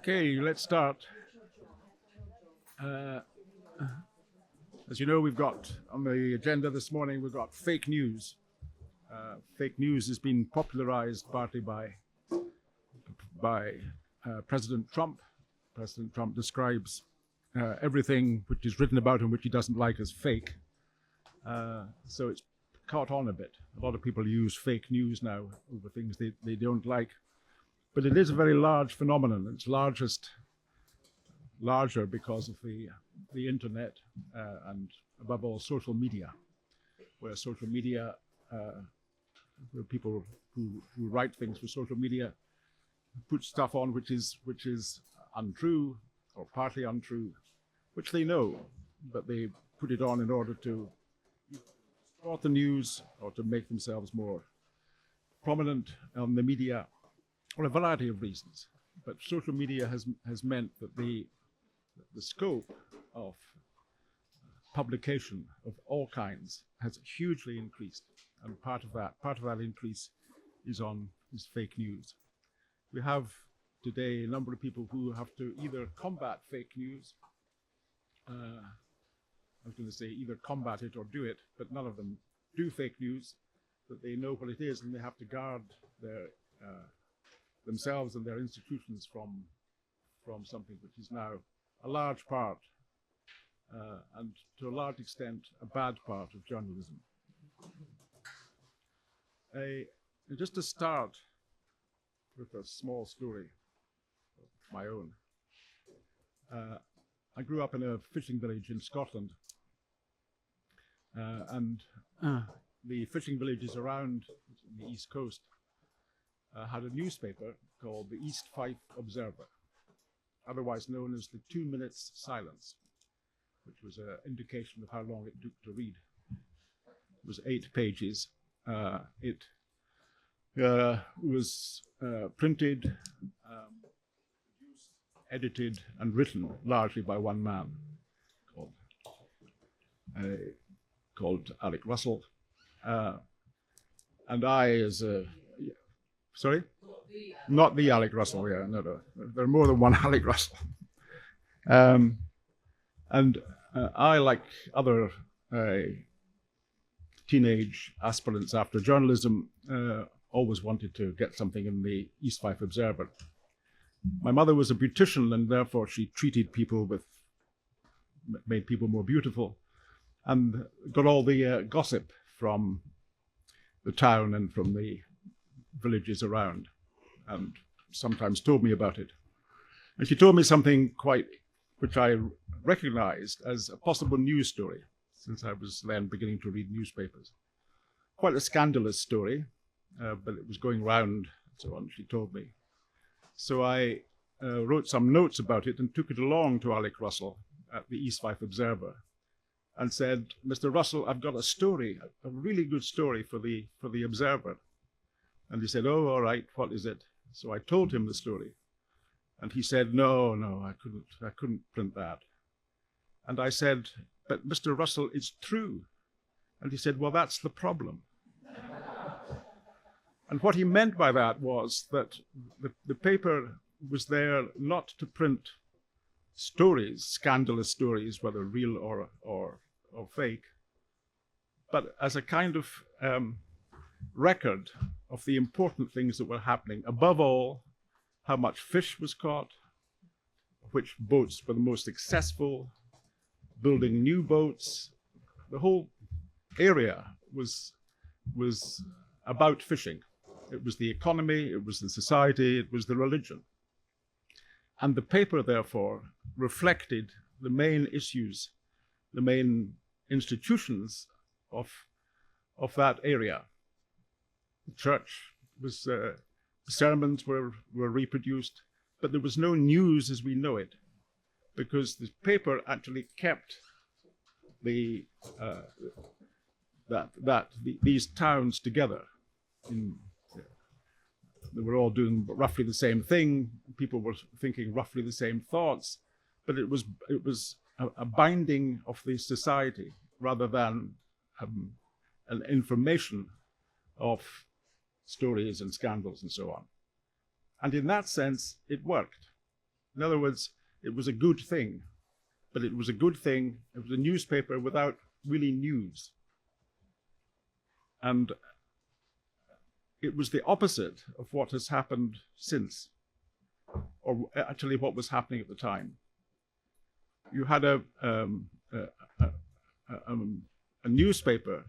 Okay, let's start. As you know, we've got on the agenda this morning, we've got fake news. Fake news has been popularized partly by President Trump. President Trump describes everything which is written about him which he doesn't like as fake. So it's caught on a bit. A lot of people use fake news now over things they don't like. But it is a very large phenomenon. It's larger because of the internet and above all social media, where social media, where people who write things for social media put stuff on which is untrue or partly untrue, which they know, but they put it on in order to distort the news or to make themselves more prominent on the media, for a variety of reasons. But social media has meant that the scope of publication of all kinds has hugely increased, and part of that increase is fake news. We have today a number of people who have to either combat fake news. I was going to say either combat it or do it, but none of them do fake news. That they know what it is, and they have to guard their themselves and their institutions from something which is now a large part, and to a large extent, a bad part of journalism. Just to start with a small story of my own. I grew up in a fishing village in Scotland, and the fishing villages around the East Coast had a newspaper called the East Fife Observer, otherwise known as the 2 minutes silence, which was an indication of how long it took to read. It was 8 pages. It was printed, edited, and written largely by one man called Alec Russell. And I, as a sorry? Not the Alec Russell, yeah, no. There are more than one Alec Russell. And I, like other teenage aspirants after journalism, always wanted to get something in the East Fife Observer. My mother was a beautician, and therefore she treated people made people more beautiful, and got all the gossip from the town and from the villages around, and sometimes told me about it. And she told me something which I recognized as a possible news story, since I was then beginning to read newspapers. Quite a scandalous story, but it was going round and so on, she told me. So I wrote some notes about it and took it along to Alec Russell at the East Fife Observer and said, "Mr. Russell, I've got a story, a really good story for the Observer." And he said, "Oh, all right, what is it?" So I told him the story. And he said, no, I couldn't print that. And I said, "But Mr. Russell, it's true." And he said, "Well, that's the problem." And what he meant by that was that the paper was there not to print stories, scandalous stories, whether real or fake, but as a kind of record of the important things that were happening. Above all, how much fish was caught, which boats were the most successful, building new boats. The whole area was about fishing. It was the economy, it was the society, it was the religion. And the paper, therefore, reflected the main issues, the main institutions of that area. The church was, sermons were reproduced, but there was no news as we know it, because the paper actually kept these towns together. They were all doing roughly the same thing. People were thinking roughly the same thoughts, but it was a binding of the society rather than an information of stories and scandals and so on. And in that sense, it worked. In other words, it was a good thing, but it was a good thing. It was a newspaper without really news. And it was the opposite of what has happened since, or actually what was happening at the time. You had a newspaper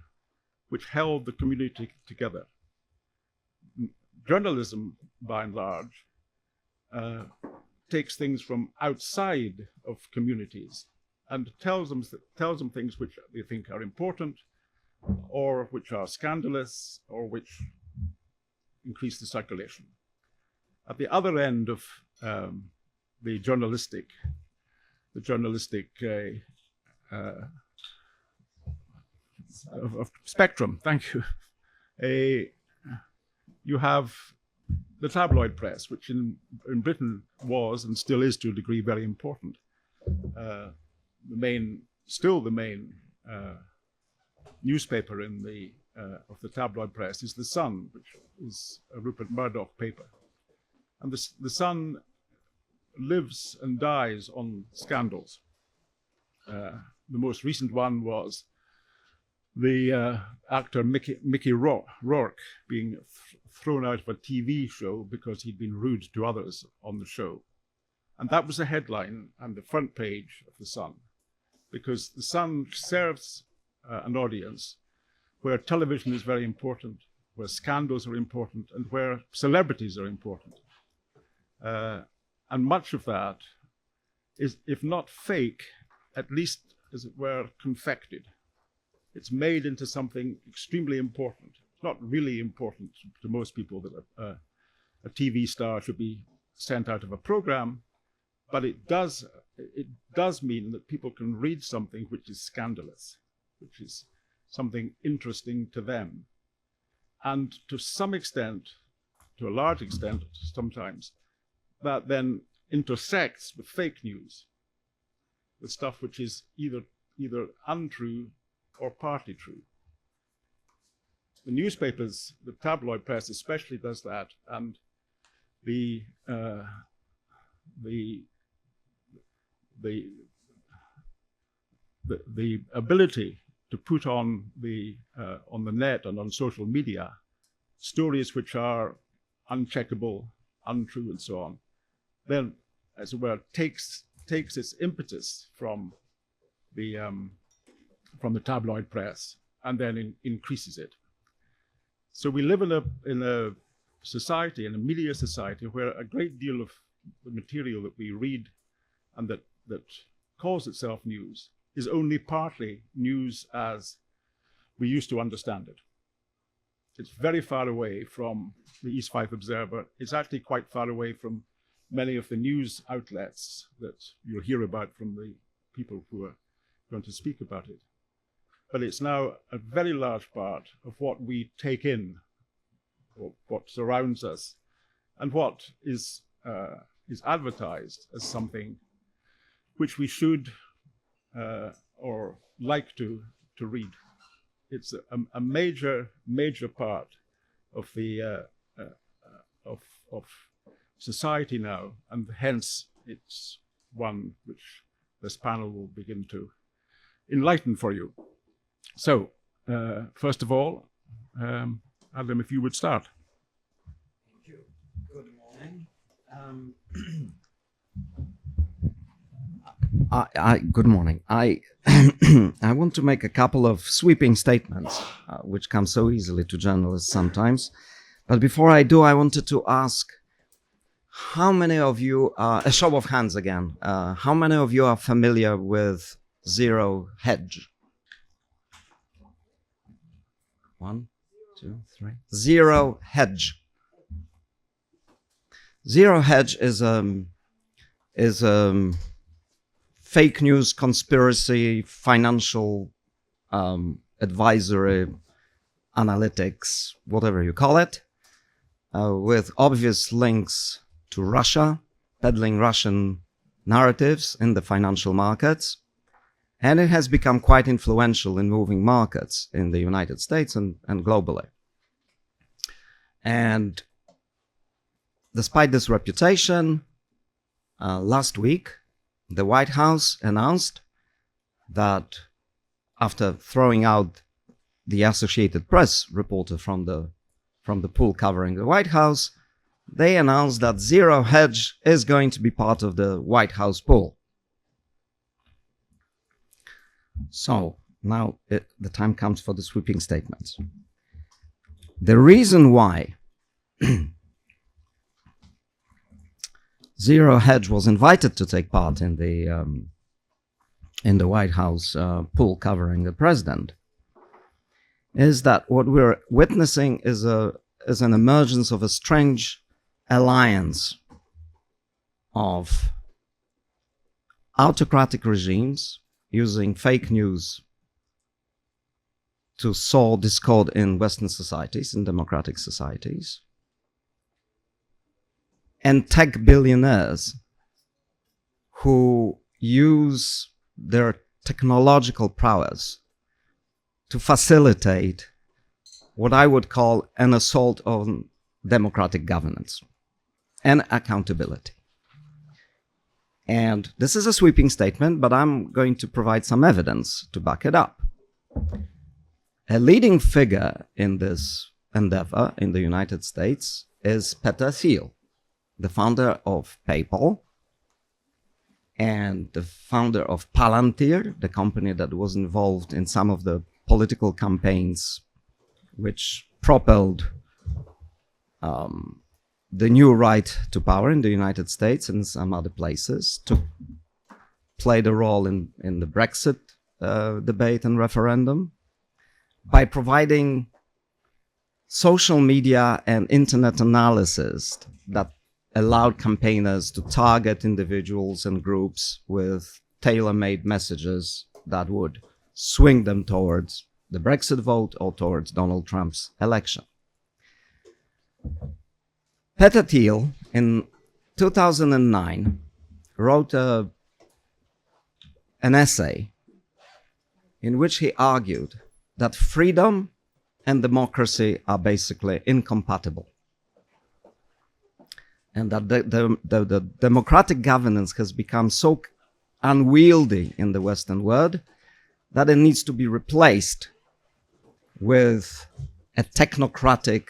which held the community together. Journalism, by and large, takes things from outside of communities and tells them things which they think are important, or which are scandalous, or which increase the circulation. At the other end of the journalistic of spectrum, thank you, you have the tabloid press, which in Britain was and still is to a degree very important. Still the main newspaper in of the tabloid press is The Sun, which is a Rupert Murdoch paper. And the Sun lives and dies on scandals. The most recent one was the actor Mickey Rourke being thrown out of a TV show because he'd been rude to others on the show. And that was the headline and the front page of The Sun, because The Sun serves an audience where television is very important, where scandals are important, and where celebrities are important. And much of that is, if not fake, at least, as it were, confected. It's made into something extremely important. It's not really important to most people that a TV star should be sent out of a program, but it does mean that people can read something which is scandalous, which is something interesting to them. And to some extent, to a large extent sometimes, that then intersects with fake news, with stuff which is either untrue or partly true. The newspapers, the tabloid press especially, does that, and the ability to put on the net and on social media stories which are uncheckable, untrue, and so on, then, as it were, takes its impetus from the tabloid press and then increases it. So we live in a society, in a media society, where a great deal of the material that we read and that calls itself news is only partly news as we used to understand it. It's very far away from the East Fife Observer. It's actually quite far away from many of the news outlets that you'll hear about from the people who are going to speak about it. But it's now a very large part of what we take in, or what surrounds us, and what is advertised as something which we should or like to read. It's a major part of the of society now, and hence it's one which this panel will begin to enlighten for you. So, first of all, Adam, if you would start. Thank you. Good morning. Good morning. I want to make a couple of sweeping statements, which come so easily to journalists sometimes. But before I do, I wanted to ask, how many of you are, a show of hands again, how many of you are familiar with zero hedge? 1, 2, 3. Zero hedge. Zero hedge is fake news, conspiracy, financial advisory, analytics, whatever you call it, with obvious links to Russia, peddling Russian narratives in the financial markets. And it has become quite influential in moving markets in the United States and globally. And despite this reputation, last week, the White House announced that after throwing out the Associated Press reporter from the pool covering the White House, they announced that Zero Hedge is going to be part of the White House pool. So now the time comes for the sweeping statements. The reason why Zero Hedge was invited to take part in the White House pool covering the president is that what we're witnessing is an emergence of a strange alliance of autocratic regimes using fake news to sow discord in Western societies, in democratic societies, and tech billionaires who use their technological prowess to facilitate what I would call an assault on democratic governance and accountability. And this is a sweeping statement, but I'm going to provide some evidence to back it up. A leading figure in this endeavor in the United States is Peter Thiel, the founder of PayPal and the founder of Palantir, the company that was involved in some of the political campaigns which propelled the new right to power in the United States and some other places, to play a role in the Brexit debate and referendum by providing social media and internet analysis that allowed campaigners to target individuals and groups with tailor-made messages that would swing them towards the Brexit vote or towards Donald Trump's election. Peter Thiel, in 2009, wrote an essay in which he argued that freedom and democracy are basically incompatible, and that the democratic governance has become so unwieldy in the Western world that it needs to be replaced with a technocratic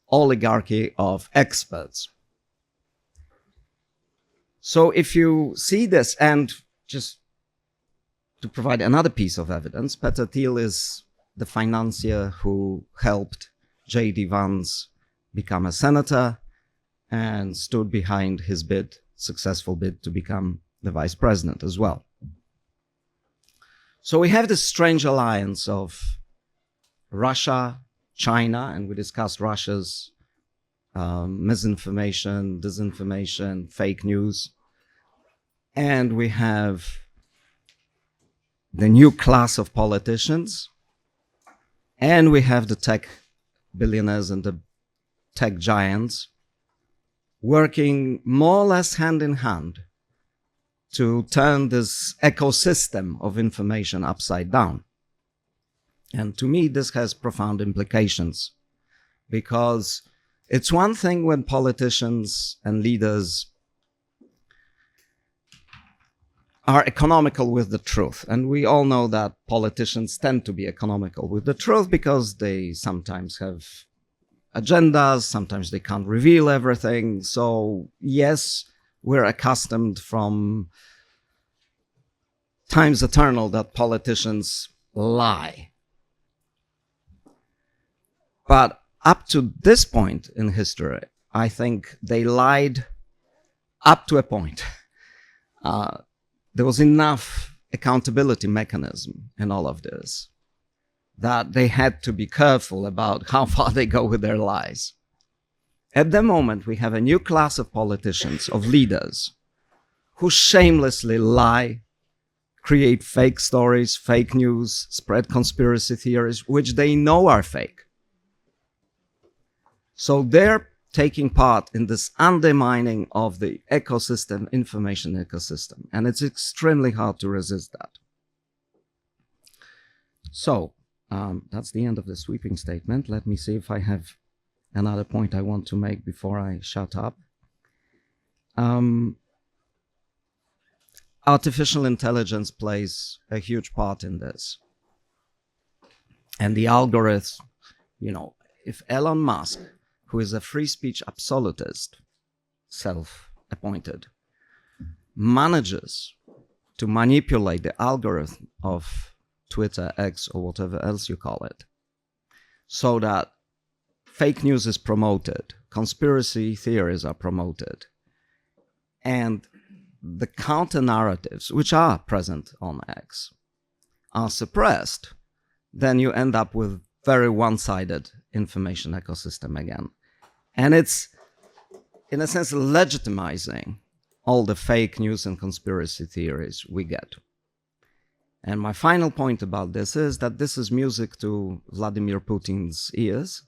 oligarchy of experts. So if you see this, and just to provide another piece of evidence, Peter Thiel is the financier who helped J.D. Vance become a senator and stood behind his successful bid to become the vice president as well. So we have this strange alliance of Russia, China, and we discussed Russia's misinformation, disinformation, fake news. And we have the new class of politicians, and we have the tech billionaires and the tech giants working more or less hand in hand to turn this ecosystem of information upside down. And to me, this has profound implications, because it's one thing when politicians and leaders are economical with the truth. And we all know that politicians tend to be economical with the truth because they sometimes have agendas, sometimes they can't reveal everything. So yes, we're accustomed from times eternal that politicians lie. But up to this point in history, I think they lied up to a point. There was enough accountability mechanism in all of this that they had to be careful about how far they go with their lies. At the moment, we have a new class of politicians, of leaders, who shamelessly lie, create fake stories, fake news, spread conspiracy theories, which they know are fake. So they're taking part in this undermining of the ecosystem, information ecosystem, and it's extremely hard to resist that. So that's the end of the sweeping statement. Let me see if I have another point I want to make before I shut up. artificial intelligence plays a huge part in this. And the algorithm, if Elon Musk, who is a free speech absolutist, self-appointed, manages to manipulate the algorithm of Twitter, X, or whatever else you call it, so that fake news is promoted, conspiracy theories are promoted, and the counter narratives, which are present on X, are suppressed, then you end up with very one-sided information ecosystem again. And it's, in a sense, legitimizing all the fake news and conspiracy theories we get. And my final point about this is that this is music to Vladimir Putin's ears,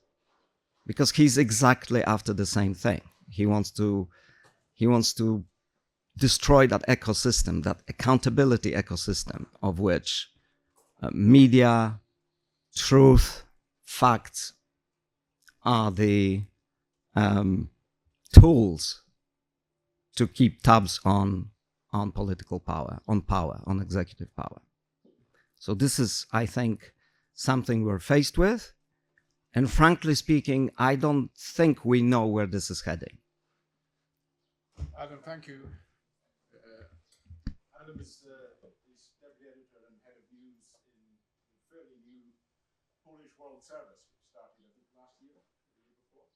because he's exactly after the same thing. He wants to destroy that ecosystem, that accountability ecosystem of which media, truth, facts are the tools to keep tabs on political power, on executive power. So this is, I think, something we're faced with. And frankly speaking, I don't think we know where this is heading. Adam, thank you. Adam is deputy editor and head of news in the fairly new Polish World Service, which started, I think, last year, or the year before.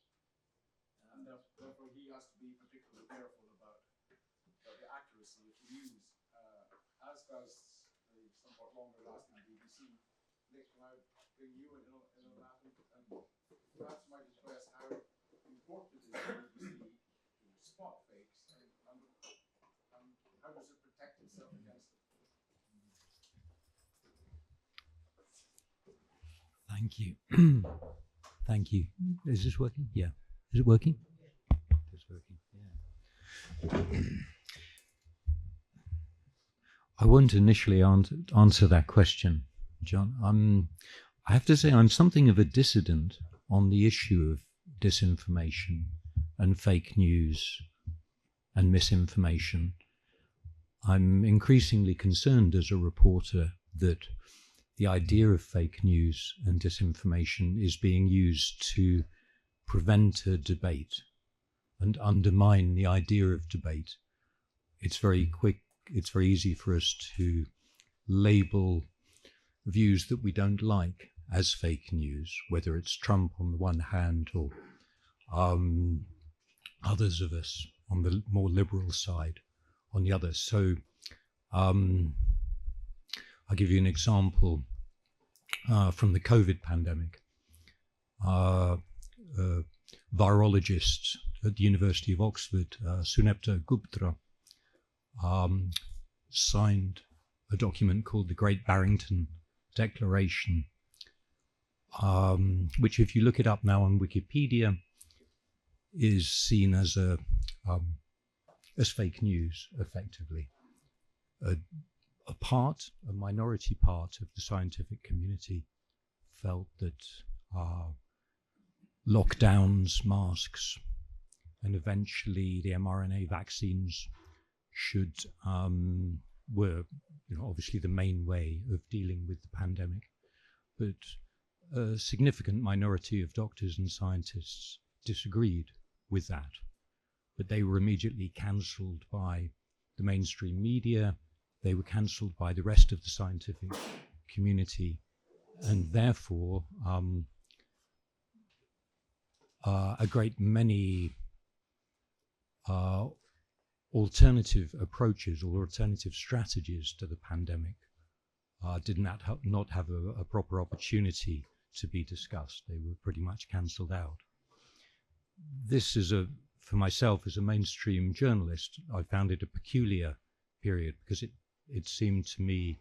And therefore, he has to be particularly careful about the accuracy of news, as does the somewhat longer-lasting BBC. Nick, can I bring you in on that? And perhaps you might express how important it is for the BBC to spot fakes, and how does it protect itself against them? Thank you. Thank you. Is this working? Yeah. Is it working? It's working. Yeah. I won't initially answer that question, John. I have to say I'm something of a dissident on the issue of disinformation and fake news and misinformation. I'm increasingly concerned as a reporter that the idea of fake news and disinformation is being used to prevent a debate and undermine the idea of debate. It's very easy for us to label views that we don't like as fake news, whether it's Trump on the one hand or others of us on the more liberal side on the other. So I'll give you an example from the COVID pandemic. Virologist at the University of Oxford, Sunepta Gupta, signed a document called the Great Barrington Declaration, which, if you look it up now on Wikipedia, is seen as fake news, effectively. A minority part of the scientific community felt that lockdowns, masks, and eventually the mRNA vaccines were obviously the main way of dealing with the pandemic. But a significant minority of doctors and scientists disagreed with that. But they were immediately cancelled by the mainstream media. They were cancelled by the rest of the scientific community, and therefore a great many alternative approaches or alternative strategies to the pandemic did not have a proper opportunity to be discussed. They were pretty much cancelled out. This is for myself as a mainstream journalist, I found it a peculiar period because it seemed to me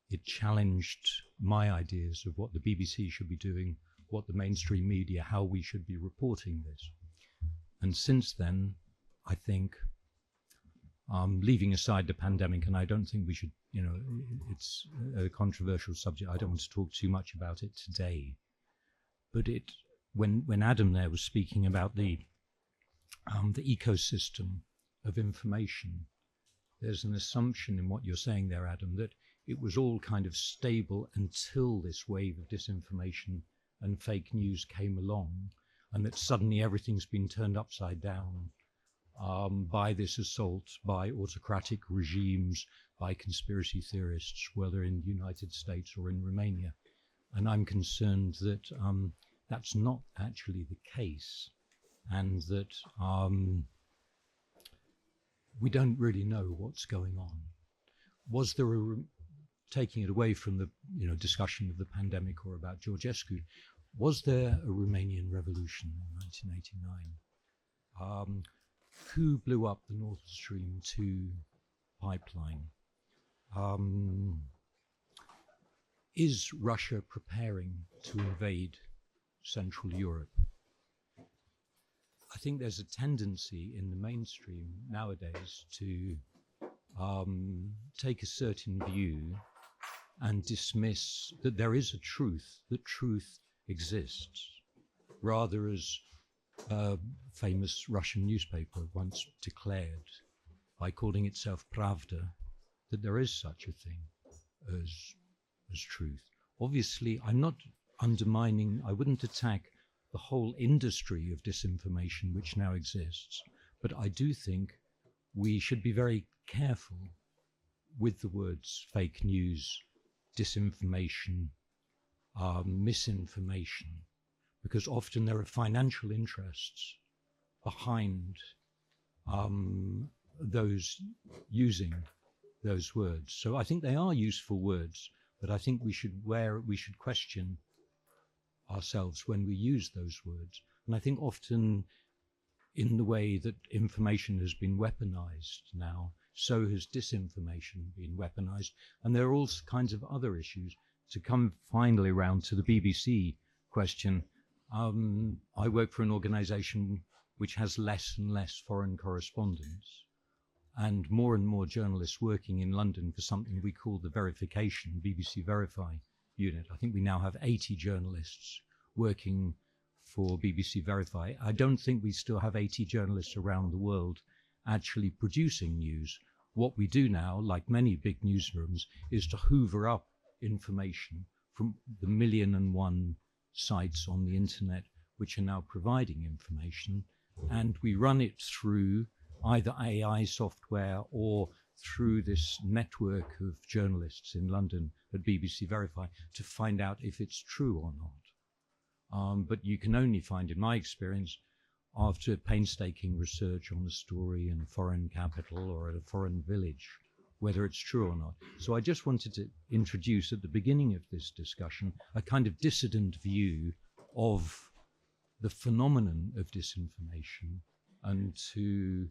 it challenged my ideas of what the BBC should be doing, what the mainstream media, how we should be reporting this. And since then, I think, leaving aside the pandemic, and I don't think we should, it's a controversial subject, I don't want to talk too much about it today, but when Adam there was speaking about the ecosystem of information, there's an assumption in what you're saying there, Adam, that it was all kind of stable until this wave of disinformation and fake news came along, and that suddenly everything's been turned upside down by this assault, by autocratic regimes, by conspiracy theorists, whether in the United States or in Romania. And I'm concerned that that's not actually the case, and that we don't really know what's going on. Was there taking it away from the discussion of the pandemic or about Georgescu, was there a Romanian revolution in 1989? Who blew up the Nord Stream 2 pipeline? Is Russia preparing to invade Central Europe? I think there's a tendency in the mainstream nowadays to take a certain view and dismiss that there is a truth, that truth exists, rather as a famous Russian newspaper once declared, by calling itself Pravda, that there is such a thing as truth. Obviously, I'm not undermining, I wouldn't attack the whole industry of disinformation which now exists, but I do think we should be very careful with the words fake news, disinformation, misinformation, because often there are financial interests behind those using those words. So I think they are useful words, but I think we should question ourselves when we use those words. And I think often in the way that information has been weaponized now, so has disinformation been weaponized. And there are all kinds of other issues. To come finally around to the BBC question, I work for an organization which has less and less foreign correspondents, and more journalists working in London for something we call the Verification, BBC Verify unit. I think we now have 80 journalists working for BBC Verify. I don't think we still have 80 journalists around the world actually producing news. What we do now, like many big newsrooms, is to hoover up information from the 1,000,001 sites on the internet which are now providing information, and we run it through either AI software or through this network of journalists in London at BBC Verify to find out if it's true or not. But you can only find, in my experience, after painstaking research on a story in a foreign capital or at a foreign village, whether it's true or not. So I just wanted to introduce at the beginning of this discussion a kind of dissident view of the phenomenon of disinformation, and to,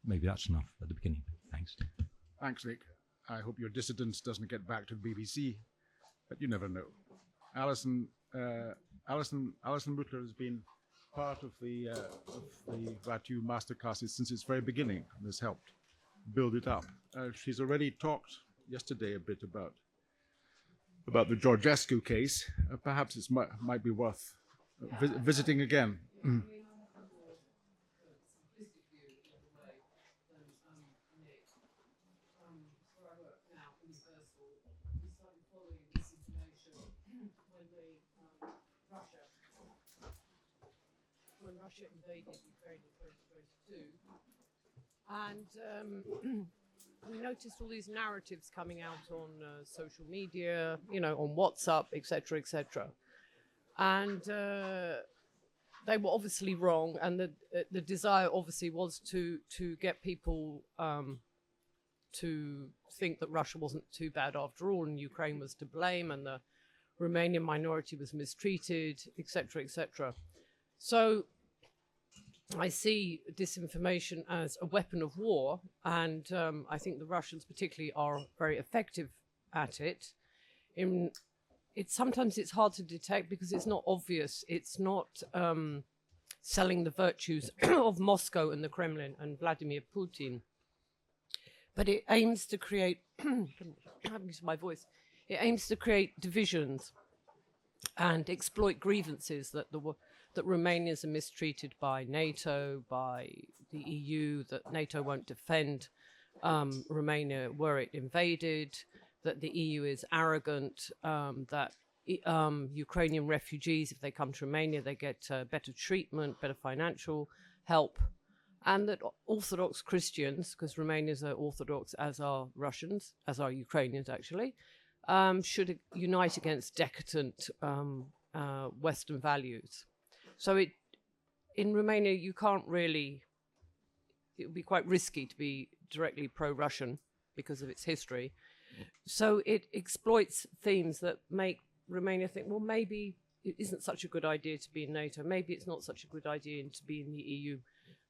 maybe that's enough at the beginning. Thanks. Thanks, Nick. I hope your dissidence doesn't get back to the BBC, but you never know. Alison Butler has been part of the Vatu masterclasses since its very beginning and has helped build it up. She's already talked yesterday a bit about the Georgescu case. Perhaps it might be worth visiting again. When Russia invaded Ukraine in 2022, and we noticed all these narratives coming out on social media, on WhatsApp, etc., etc., and they were obviously wrong. And the desire obviously was to get people to think that Russia wasn't too bad after all, and Ukraine was to blame, and the Romanian minority was mistreated, etc., etc. So I see disinformation as a weapon of war, and I think the Russians particularly are very effective at it. Sometimes it's hard to detect because it's not obvious. It's not selling the virtues of Moscow and the Kremlin and Vladimir Putin, but it aims to create, my voice, it aims to create divisions and exploit grievances that that Romanians are mistreated by NATO, by the EU, that NATO won't defend Romania were it invaded, that the EU is arrogant, that Ukrainian refugees, if they come to Romania, they get better treatment, better financial help, and that Orthodox Christians, because Romanians are Orthodox as are Russians, as are Ukrainians actually, should unite against decadent Western values. So in Romania, you can't really, it would be quite risky to be directly pro-Russian because of its history. So it exploits themes that make Romania think, well, maybe it isn't such a good idea to be in NATO. Maybe it's not such a good idea to be in the EU.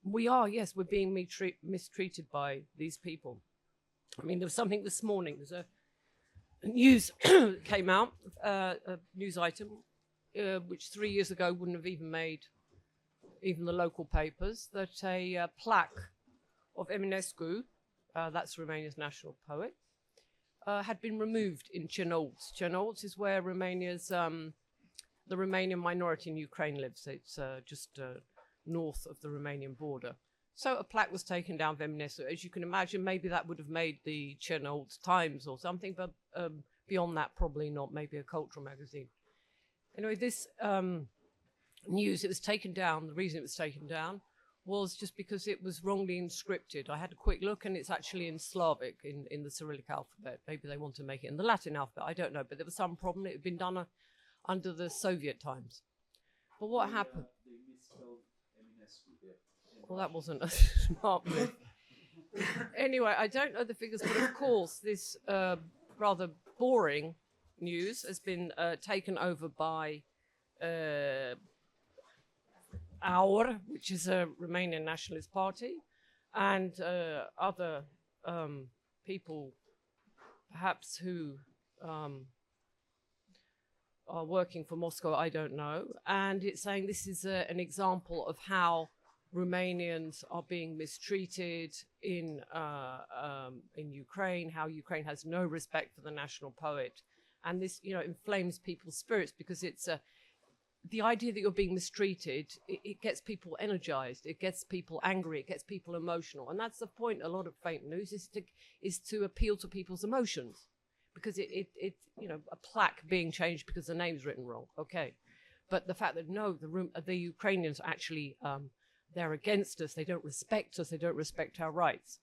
We are, yes, we're being mistreated by these people. I mean, there was something this morning. There's a news came out, a news item, which 3 years ago wouldn't have even made even the local papers, that a plaque of Eminescu, that's Romania's national poet, had been removed in Cernăuți. Cernăuți is where Romania's, the Romanian minority in Ukraine lives. It's just north of the Romanian border. So a plaque was taken down of Eminescu. As you can imagine, maybe that would have made the Cernăuți Times or something, but beyond that, probably not, maybe a cultural magazine. Anyway, this news, it was taken down. The reason it was taken down was just because it was wrongly inscripted. I had a quick look, and it's actually in Slavic, in the Cyrillic alphabet. Maybe they want to make it in the Latin alphabet. I don't know, but there was some problem. It had been done under the Soviet times. But what happened? They misspelled Eminescu there. Well, that wasn't a smart move. Anyway, I don't know the figures, but of course, this rather boring news has been taken over by AUR, which is a Romanian nationalist party, and other people, perhaps who are working for Moscow, I don't know. And it's saying this is an example of how Romanians are being mistreated in Ukraine, how Ukraine has no respect for the national poet. And this, inflames people's spirits, because it's the idea that you're being mistreated, it gets people energized, it gets people angry, it gets people emotional. And that's the point. A lot of fake news is to appeal to people's emotions, because it a plaque being changed because the name's written wrong. Okay. But the fact that no, the Ukrainians actually, they're against us, they don't respect us, they don't respect our rights.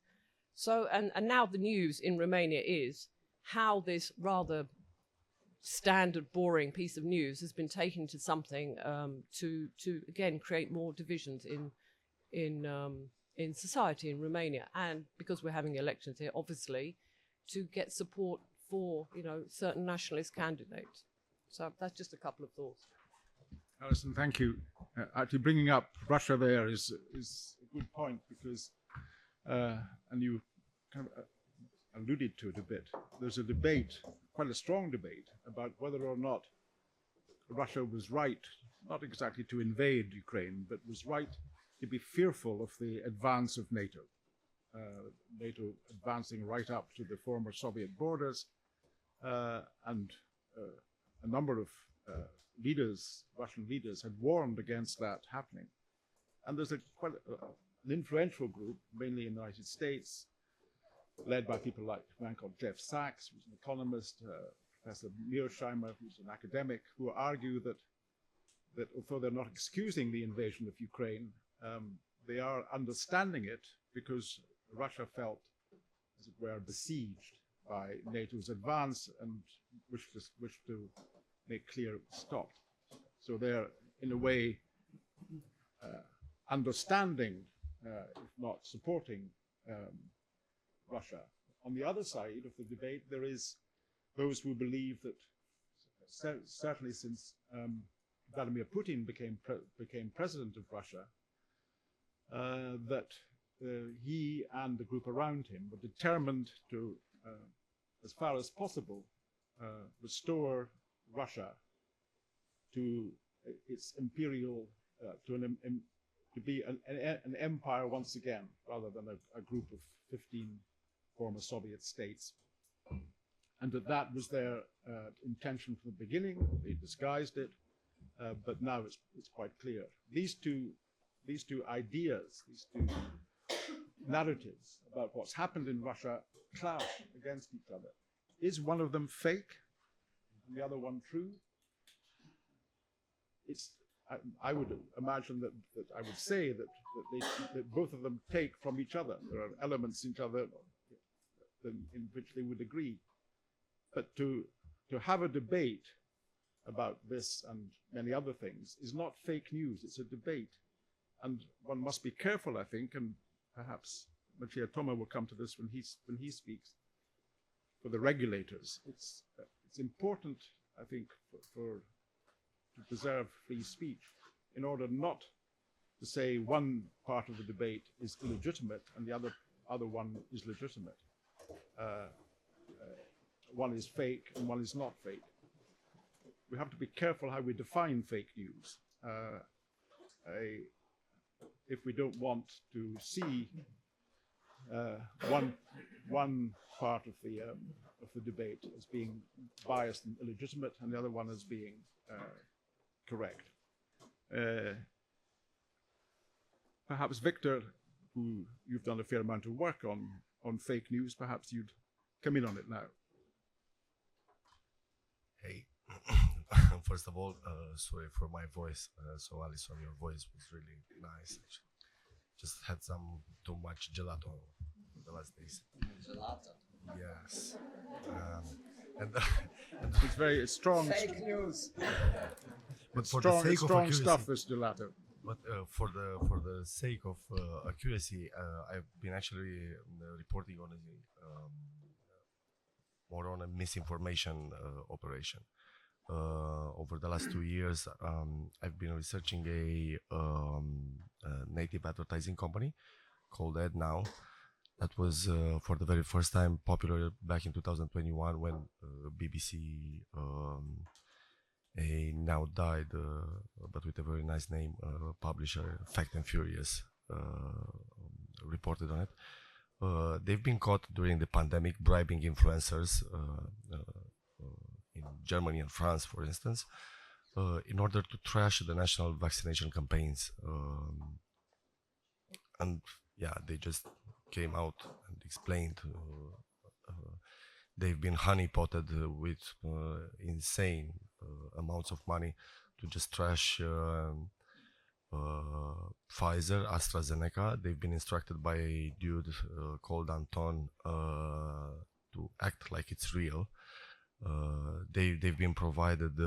So, and now the news in Romania is how this rather standard, boring piece of news has been taken to something to again create more divisions in society in Romania, and because we're having elections here, obviously, to get support for certain nationalist candidates. So that's just a couple of thoughts. Alison, thank you. Actually, bringing up Russia there is a good point, because, and you kind of alluded to it a bit, there's a debate, quite a strong debate, about whether or not Russia was right, not exactly to invade Ukraine, but was right to be fearful of the advance of NATO. NATO advancing right up to the former Soviet borders, and a number of leaders, Russian leaders, had warned against that happening. And there's quite an influential group, mainly in the United States, led by people like a man called Jeff Sachs, who's an economist, Professor Mearsheimer, who's an academic, who argue that although they're not excusing the invasion of Ukraine, they are understanding it because Russia felt, as it were, besieged by NATO's advance and wished to make clear it stopped. So they're, in a way, understanding, if not supporting, Russia. On the other side of the debate, there is those who believe that, certainly since Vladimir Putin became president of Russia, that he and the group around him were determined to, as far as possible, restore Russia to its imperial, to be an empire once again, rather than a group of 15 former Soviet states. And that was their intention from the beginning. They disguised it, but now it's quite clear. These two ideas, these two narratives about what's happened in Russia clash against each other. Is one of them fake and the other one true? I would imagine that I would say that both of them take from each other. There are elements in each other in which they would agree. But to have a debate about this and many other things is not fake news, it's a debate. And one must be careful, I think, and perhaps Maciej Toma will come to this when he speaks, for the regulators. It's important, I think, to preserve free speech in order not to say one part of the debate is illegitimate and the other one is legitimate. One is fake and one is not fake. We have to be careful how we define fake news. If we don't want to see one part of the debate as being biased and illegitimate, and the other one as being correct. Perhaps Victor, who you've done a fair amount of work on fake news, perhaps you'd come in on it now. Hey, first of all, sorry for my voice. So Alison, your voice was really nice. Just had some too much gelato the last days. Gelato. Yes. And It's very strong. Fake news. but for Strong, the sake of strong accuracy, stuff, this gelato. but for the sake of accuracy, I've been actually reporting on more on a misinformation operation. Over the last 2 years, I've been researching a native advertising company called AdNow. That was for the very first time popular back in 2021 when BBC, a now died, but with a very nice name, publisher, Fact and Furious, reported on it. They've been caught during the pandemic bribing influencers in Germany and France, for instance, in order to trash the national vaccination campaigns. And yeah, they just came out and explained they've been honeypotted with insane amounts of money to just trash Pfizer, AstraZeneca. They've been instructed by a dude called Anton to act like it's real. They've been provided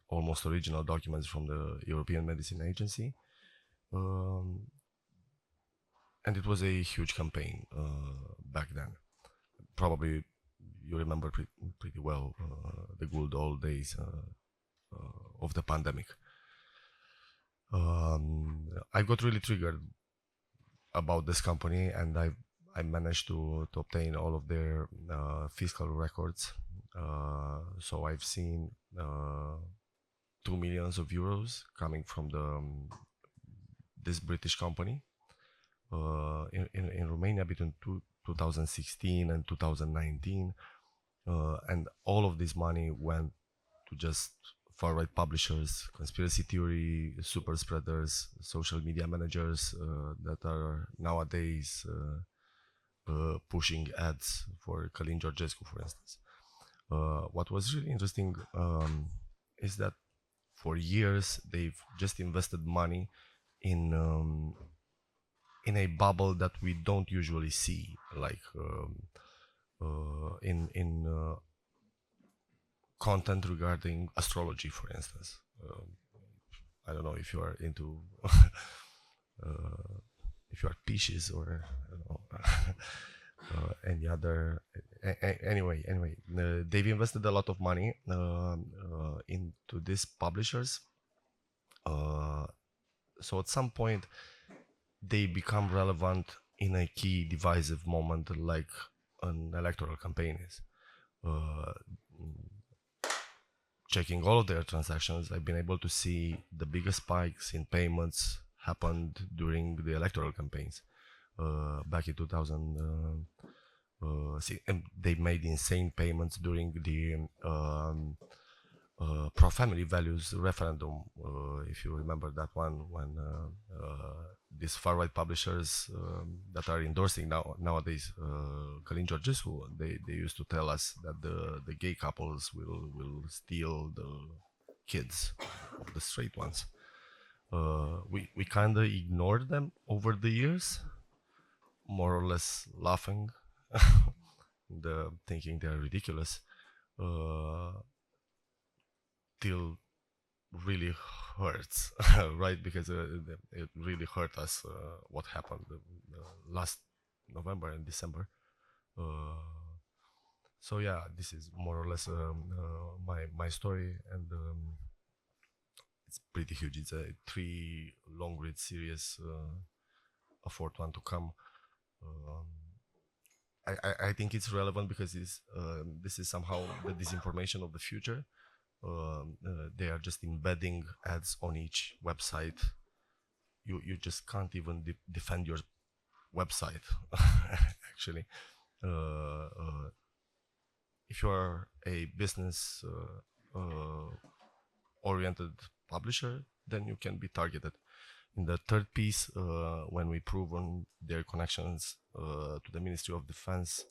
almost original documents from the European Medicine Agency. And it was a huge campaign back then. Probably you remember pretty well the good old days of the pandemic. I got really triggered about this company, and I managed to obtain all of their fiscal records. So I've seen 2 million euros coming from this British company in Romania between 2016 and 2019, and all of this money went to just far-right publishers, conspiracy theory, super spreaders, social media managers that are nowadays pushing ads for Călin Georgescu, for instance. What was really interesting is that for years they've just invested money in a bubble that we don't usually see, like in content regarding astrology, for instance. I don't know if you are into if you are Pisces or I don't know, any other. Anyway, they've invested a lot of money into these publishers. So at some point, they become relevant in a key divisive moment, like an electoral campaign is. Checking all of their transactions, I've been able to see the biggest spikes in payments happened during the electoral campaigns back in 2000. And they made insane payments during the pro-family values referendum, if you remember that one, when these far-right publishers that are endorsing nowadays Călin Georgescu, they used to tell us that the gay couples will steal the kids of the straight ones. We kind of ignored them over the years, more or less laughing, thinking they're ridiculous. Till really hurts, right? Because it really hurt us what happened last November and December. So yeah, this is more or less my story, and it's pretty huge. It's a 3 long read series, a 4th one to come. I think it's relevant because this is somehow the disinformation of the future. They are just embedding ads on each website. You just can't even defend your website. Actually, if you are a business oriented publisher, then you can be targeted. In the 3rd piece, when we prove on their connections to the Ministry of Defense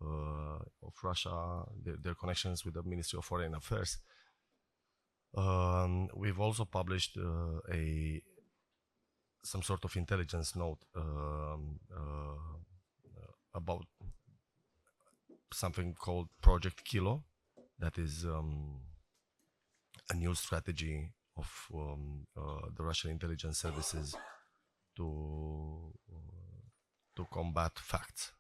of Russia, their connections with the Ministry of Foreign Affairs, we've also published some sort of intelligence note about something called Project Kilo. That is a new strategy of the Russian intelligence services to combat facts,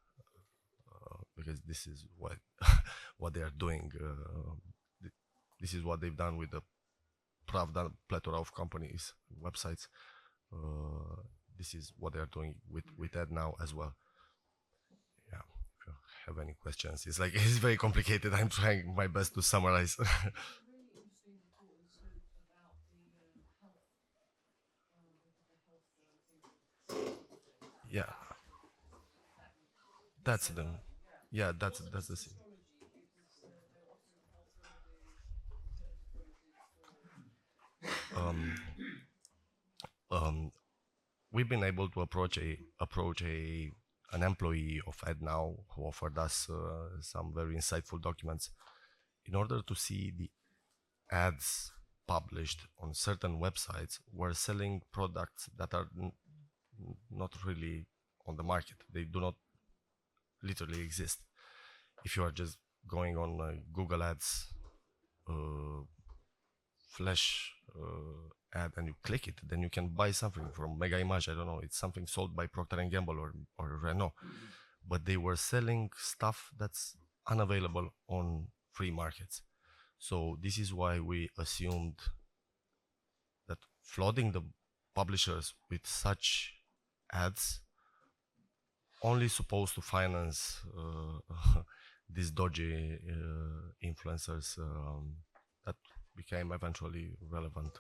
because this is what they are doing. This is what they've done with the Pravda plethora of companies, websites. This is what they are doing with that now as well. Yeah, if you have any questions, it's very complicated. I'm trying my best to summarize. Yeah, that's the thing. Um, um, we've been able to approach an employee of AdNow who offered us some very insightful documents in order to see the ads published on certain websites were selling products that are not really on the market. They do not literally exist. If you are just going on Google Ads flash ad and you click it, then you can buy something from Mega Image. I don't know, it's something sold by Procter & Gamble or Renault, but they were selling stuff that's unavailable on free markets. So this is why we assumed that flooding the publishers with such ads only supposed to finance these dodgy influencers that became eventually relevant.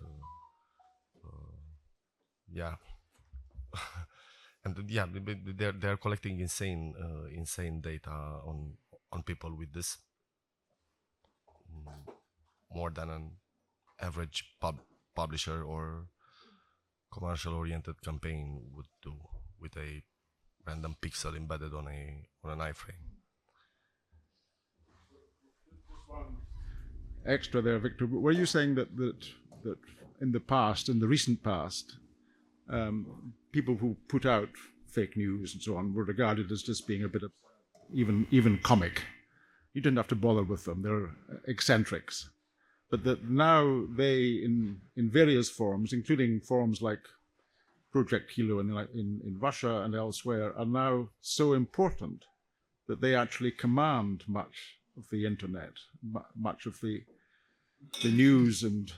Yeah. And yeah, they're collecting insane data on people with this, more than an average publisher or commercial oriented campaign would do with a random pixel embedded on an iframe. Extra there, Victor. Were you saying that in the past, in the recent past, people who put out fake news and so on were regarded as just being a bit of even comic? You didn't have to bother with them; they're eccentrics. But that now they, in various forms, including forms like Project Kilo in Russia and elsewhere, are now so important that they actually command much of the internet, much of the news and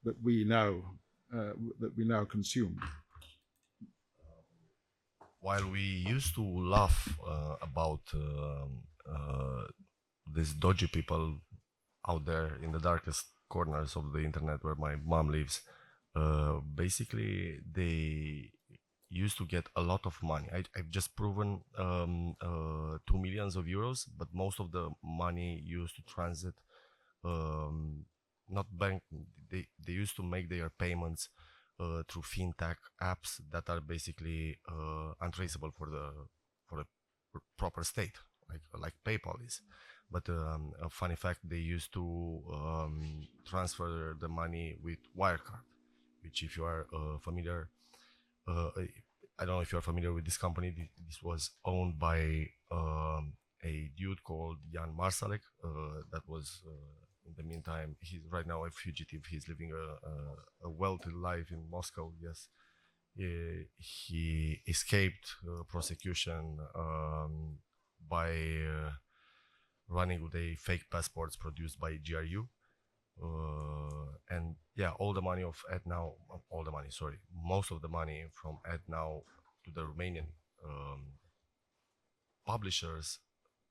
that we now consume. While we used to laugh about these dodgy people out there in the darkest corners of the internet where my mom lives, basically they used to get a lot of money. I've just proven 2 million euros, but most of the money used to transit not bank. They used to make their payments through fintech apps that are basically untraceable for the proper state, like PayPal is. But a funny fact, they used to transfer the money with Wirecard, which, if you are familiar, I don't know if you are familiar with this company. This was owned by a dude called Jan Marsalek. That was, in the meantime, he's right now a fugitive. He's living a wealthy life in Moscow. Yes, he escaped prosecution by running with a fake passports produced by GRU. And yeah, all the money of AdNow, all the money, sorry, most of the money from AdNow to the Romanian publishers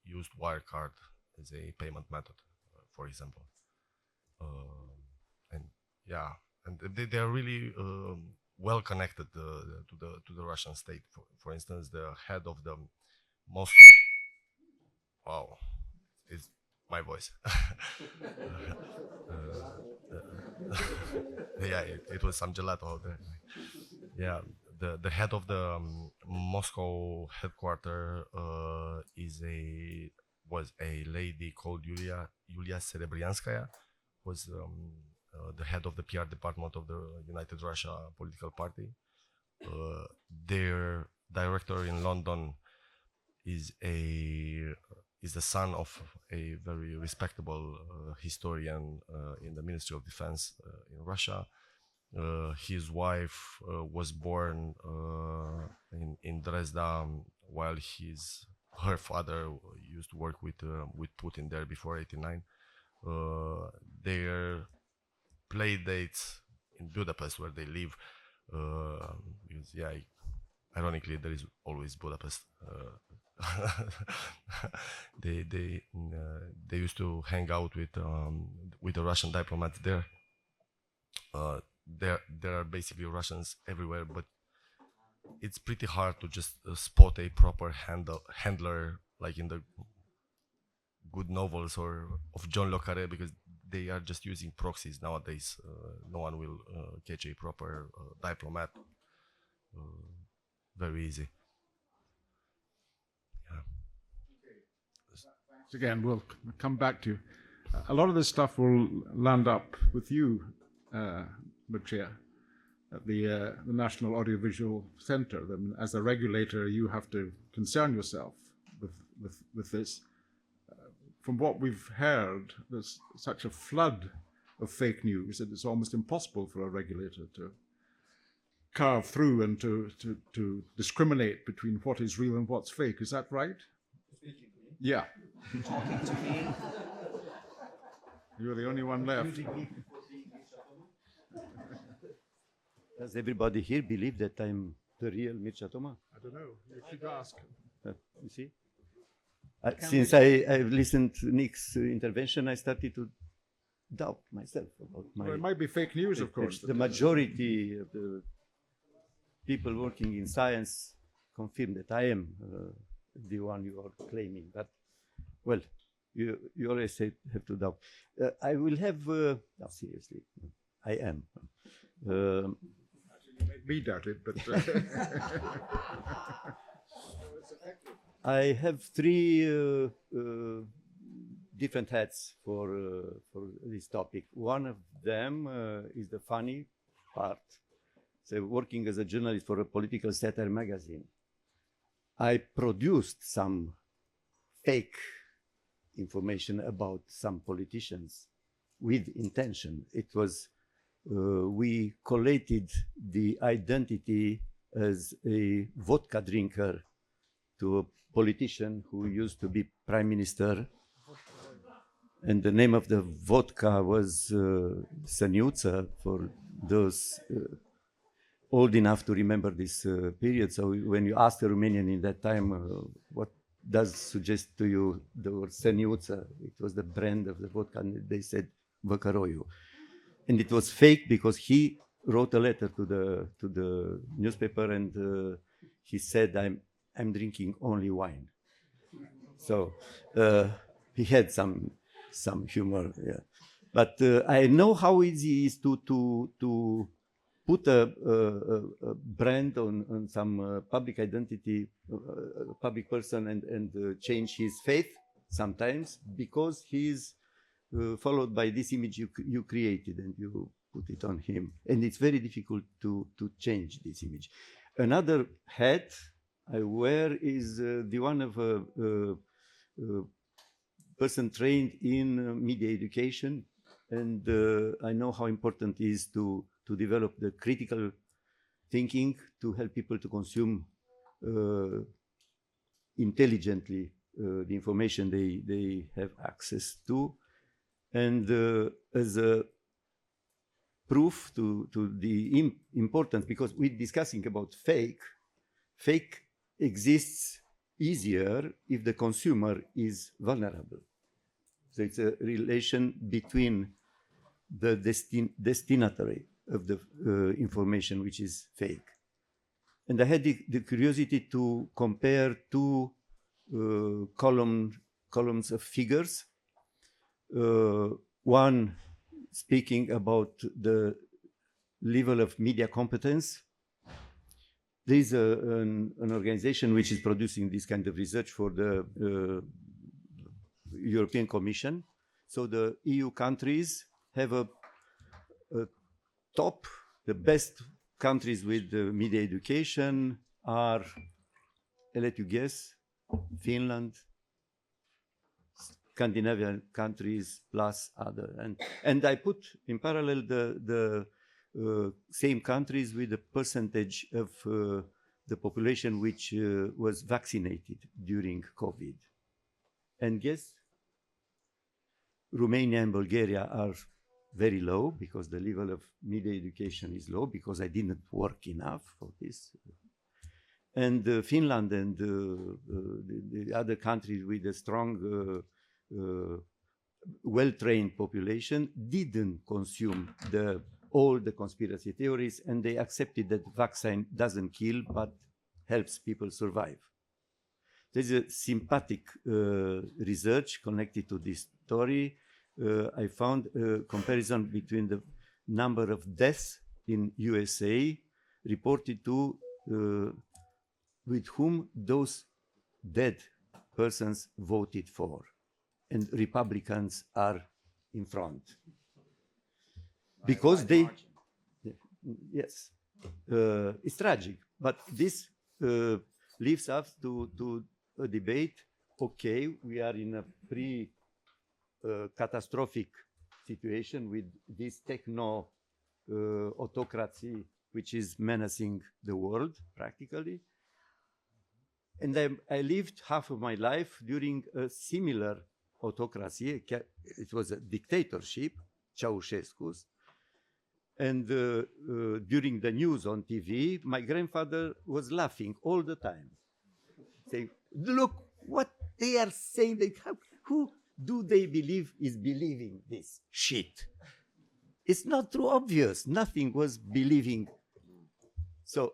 used Wirecard as a payment method, for example. And yeah, and they are really well connected to the Russian state. For instance, the head of the Moscow. Wow, it's my voice. Yeah, it was some gelato out there. Yeah, the head of the Moscow headquarter was a lady called Yulia Serebryanskaya, was the head of the PR department of the United Russia political party. Their director in London is the son of a very respectable historian in the Ministry of Defense in Russia. His wife was born in Dresden, while her father used to work with Putin there before '89. Their play dates in Budapest, where they live, because yeah, ironically there is always Budapest. They used to hang out with the Russian diplomats there. There are basically Russians everywhere, but it's pretty hard to just spot a proper handler like in the good novels or of John le Carré, because they are just using proxies nowadays. No one will catch a proper diplomat very easy. Yeah. Again, we'll come back to you. A lot of this stuff will land up with you, Mircea, at the National Audiovisual Centre. As a regulator, you have to concern yourself with this. From what we've heard, there's such a flood of fake news that it's almost impossible for a regulator to carve through and to discriminate between what is real and what's fake. Is that right? Yeah. You're the only one left. Does everybody here believe that I'm the real Mircea Toma? I don't know. You should ask. You see? Since I've listened to Nick's intervention, I started to doubt myself about my... Well, it might be fake news, of course. The majority of the people working in science confirm that I am the one you are claiming. But, well, you always have to doubt. I will have... no, seriously, I am. Me doubt it, but... I have three different hats for this topic. One of them is the funny part. So, working as a journalist for a political satire magazine, I produced some fake information about some politicians with intention. It was, we collated the identity as a vodka drinker to a politician who used to be prime minister, and the name of the vodka was Săniuță, for those old enough to remember this period. So when you ask a Romanian in that time, what does suggest to you the word Săniuță, it was the brand of the vodka, and they said Văcăroiu. And it was fake because he wrote a letter to the newspaper, and he said, I'm drinking only wine. So he had some humor, yeah. But I know how easy it is to put a brand on some public identity, public person, and change his faith sometimes because he is followed by this image you created and you put it on him. And it's very difficult to change this image. Another hat I wear is the one of a person trained in media education. And I know how important it is to develop the critical thinking to help people to consume intelligently the information they have access to. And as a proof to the importance, because we're discussing about fake exists easier if the consumer is vulnerable. So it's a relation between the destinatory of the information which is fake. And I had the curiosity to compare two columns of figures. One speaking about the level of media competence. There is an organization which is producing this kind of research for the European Commission. So the EU countries have a top, the best countries with media education are, I'll let you guess, Finland, Scandinavian countries plus other. And I put in parallel the same countries with the percentage of the population which was vaccinated during COVID. And guess, Romania and Bulgaria are very low because the level of media education is low because I didn't work enough for this. And Finland and the other countries with a strong, well-trained population didn't consume all the conspiracy theories, and they accepted that vaccine doesn't kill but helps people survive. There's a sympathetic research connected to this story. I found a comparison between the number of deaths in USA reported to with whom those dead persons voted for. And Republicans are in front. Because they, yes, it's tragic. But this leaves us to a debate. Okay, we are in a catastrophic situation with this techno autocracy which is menacing the world practically. And I lived half of my life during a similar autocracy. It was a dictatorship, Ceausescu's. And during the news on TV, my grandfather was laughing all the time, saying, look what they are saying. Who do they believe is believing this shit? It's not too obvious. Nothing was believing. So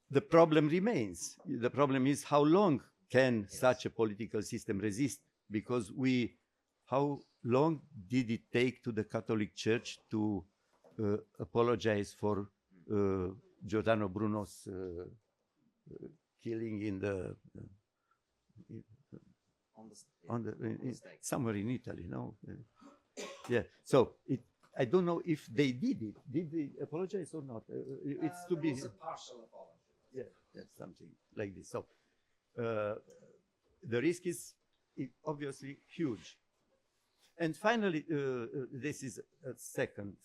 the problem remains. The problem is how long can such a political system resist? Because how long did it take to the Catholic Church to apologize for Giordano Bruno's killing in the somewhere in Italy, no? Yeah. So I don't know if they did it. Did they apologize or not? It's to be a partial apology. Yeah, something like this. So the risk is obviously huge. And finally, this is a second,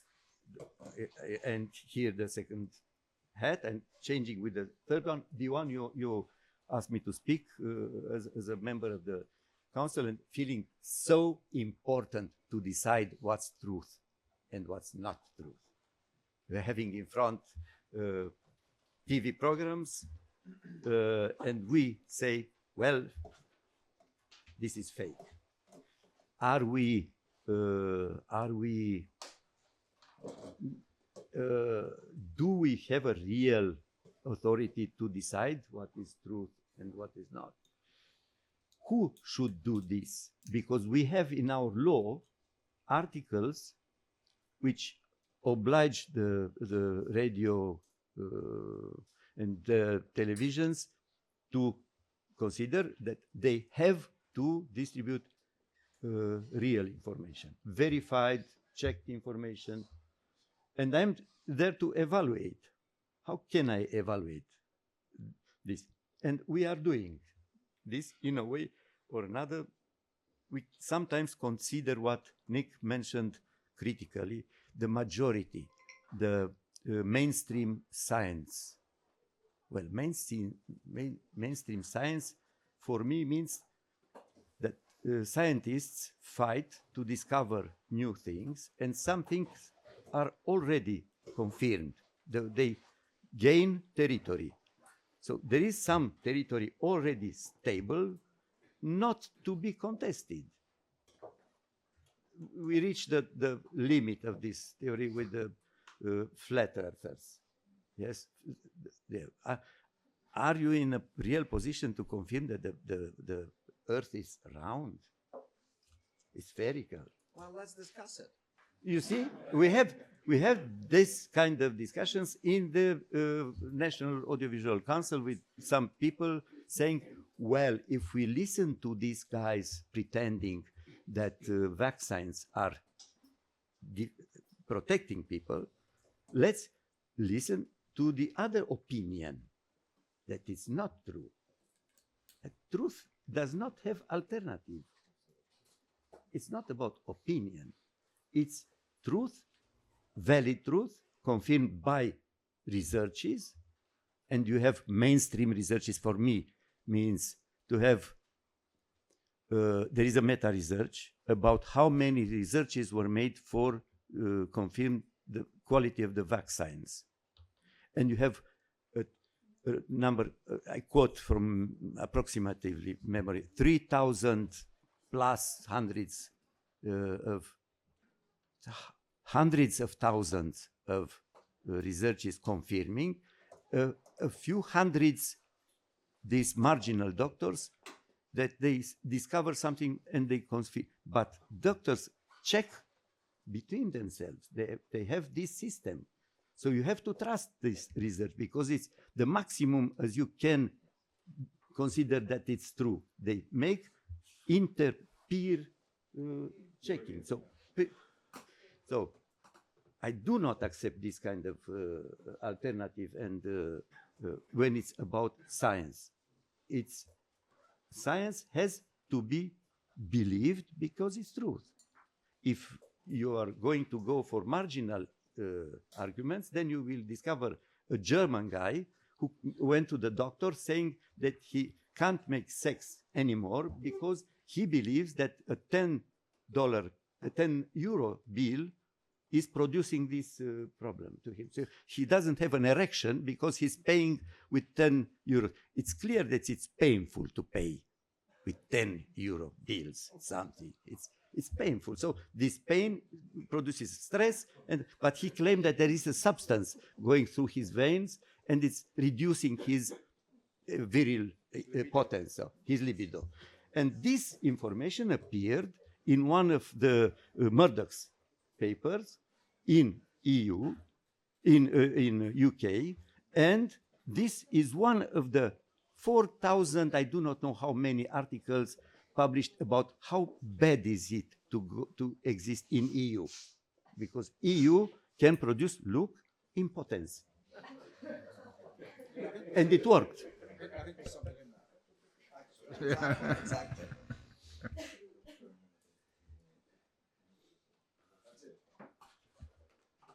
and here the second hat, and changing with the third one. The one you asked me to speak as a member of the council, and feeling so important to decide what's truth and what's not truth. We're having in front TV programs, and we say, well, this is fake. Are we do we have a real authority to decide what is truth and what is not? Who should do this? Because we have in our law articles which oblige the radio and the televisions to consider that they have to distribute real information, verified, checked information. And I'm there to evaluate. How can I evaluate this? And we are doing this in a way or another. We sometimes consider what Nick mentioned critically, the majority, the mainstream science. Well, mainstream science for me means that scientists fight to discover new things, and some things are already confirmed. They gain territory. So there is some territory already stable, not to be contested. We reach the limit of this theory with the flat earthers. Yes. Are you in a real position to confirm that the earth is round? It's spherical. Well, let's discuss it. You see, we have this kind of discussions in the National Audiovisual Council with some people saying, well, if we listen to these guys pretending that vaccines are protecting people, let's listen to the other opinion that it's not true. That truth does not have alternative. It's not about opinion. It's truth, valid truth, confirmed by researches, and you have mainstream researches. For me means to have, there is a meta-research about how many researches were made for confirm the quality of the vaccines. And you have a number, I quote from approximately memory, 3,000 plus hundreds of thousands of researches confirming, a few hundreds, these marginal doctors, that they discover something and they confirm. But doctors check between themselves. They have this system. So you have to trust this research because it's the maximum as you can consider that it's true. They make inter-peer checking. So I do not accept this kind of alternative. And when it's about science, science has to be believed because it's truth. If you are going to go for marginal arguments, then you will discover a German guy who went to the doctor saying that he can't make sex anymore because he believes that a €10 bill is producing this problem to him. So he doesn't have an erection because he's paying with €10. It's clear that it's painful to pay with €10 bills, something. It's painful. So this pain produces stress, but he claimed that there is a substance going through his veins and it's reducing his virile potential, his libido. And this information appeared in one of the Murdoch's papers in EU, in UK, and this is one of the 4,000, I do not know how many articles published about how bad is it to exist in EU, because EU can produce, look, impotence. And it worked. I think there's something in that. Exactly.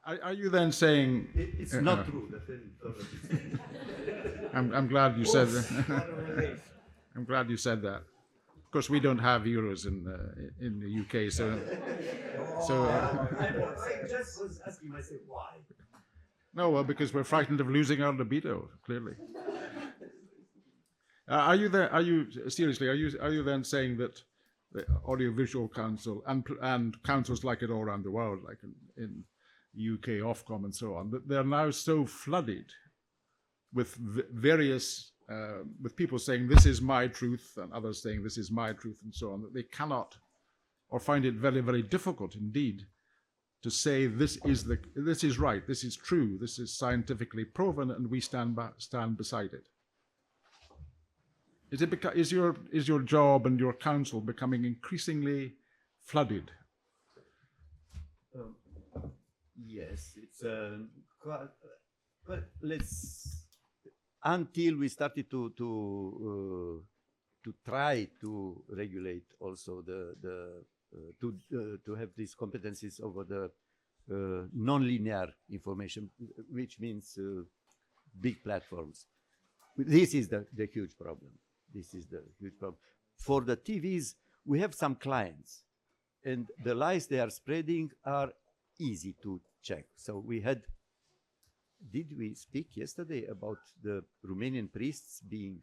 Are you then saying It's not true. I'm glad you said that. I'm glad you said that. Of course, we don't have euros in the UK, so I just was asking myself why. no, well, because we're frightened of losing our libido. Clearly, are you there? Are you seriously? Are you then saying that the Audiovisual Council and councils like it all around the world, like in UK Ofcom and so on, that they're now so flooded with various with people saying this is my truth and others saying this is my truth and so on, that they cannot or find it very, very difficult indeed to say this is right, this is true, this is scientifically proven, and we stand beside it? Is your job and your counsel becoming increasingly flooded? Yes, it's but let's until we started to try to regulate also to have these competencies over the non-linear information, which means big platforms. This is the huge problem. This is the huge problem. For the TVs, we have some clients, and the lies they are spreading are easy to check. So we had, did we speak yesterday about the Romanian priests being?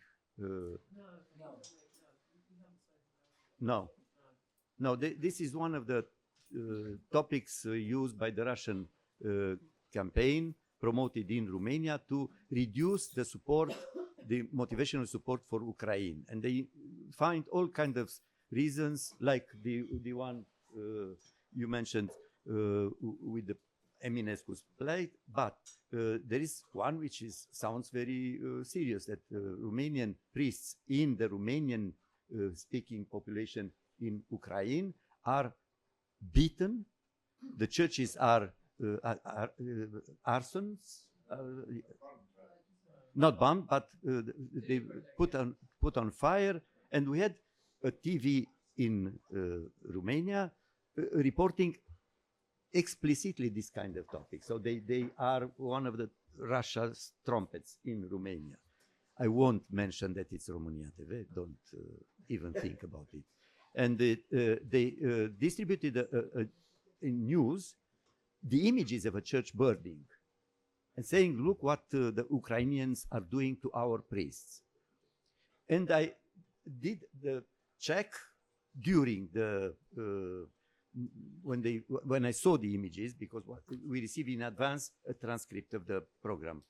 No. This is one of the topics used by the Russian campaign promoted in Romania to reduce the support, the motivational support for Ukraine, and they find all kinds of reasons, like the one you mentioned with the Eminescu's plate, but there is one which sounds very serious, that Romanian priests in the Romanian speaking population in Ukraine are beaten. The churches are arsons, not bombed, but they put on fire. And we had a TV in Romania reporting explicitly this kind of topic. So they are one of the Russia's trumpets in Romania. I won't mention that it's Romania TV. Don't even think about it. And they distributed in news the images of a church burning and saying, look what the Ukrainians are doing to our priests. And I did the check during the when I saw the images, because we received in advance a transcript of the program.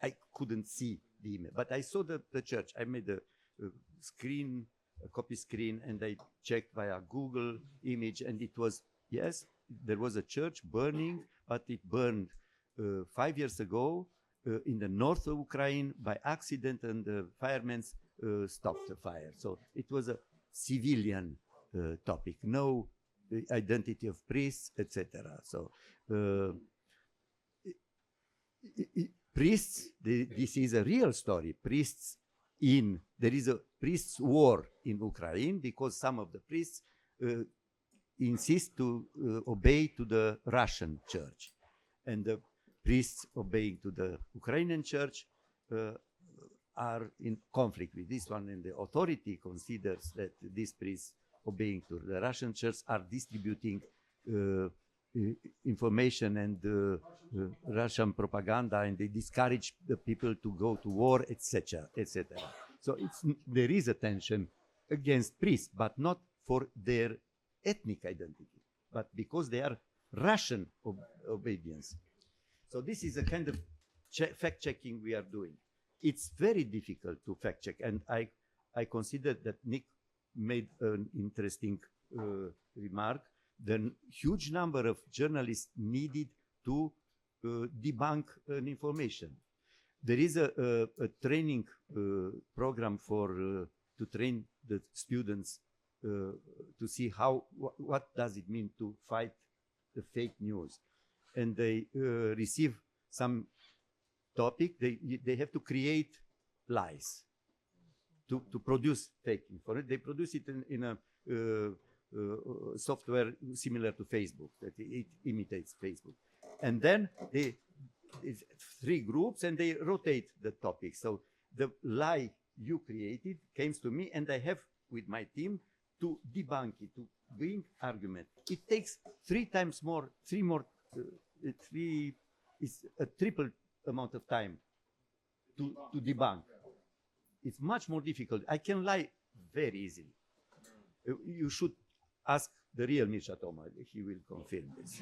I couldn't see the image, but I saw the church. I made a copy screen, and I checked via Google image, and it was, yes, there was a church burning, but it burned 5 years ago in the north of Ukraine by accident, and the firemen stopped the fire. So it was a civilian topic, no identity of priests, etc. So priests, this is a real story. There is a priests' war in Ukraine because some of the priests insist to obey to the Russian church, and the priests obeying to the Ukrainian church are in conflict with this one, and the authority considers that these priests obeying to the Russian church are distributing information and Russian propaganda, and they discourage the people to go to war, etc., etc. So there is a tension against priests, but not for their ethnic identity, but because they are Russian obedience. So this is a kind of fact-checking we are doing. It's very difficult to fact-check, and I consider that Nick made an interesting remark. The huge number of journalists needed to debunk an information. There is a training program to train the students to see what does it mean to fight the fake news, and they receive some topic. They have to create lies to produce fake information. They produce it in a software similar to Facebook, that it imitates Facebook, and then it's 3 groups, and they rotate the topic. So the lie you created comes to me, and I have with my team to debunk it, to bring argument. It takes 3 times more, it's a triple amount of time to debunk. It's much more difficult. I can lie very easily. You should ask the real Mircea Toma. He will confirm this.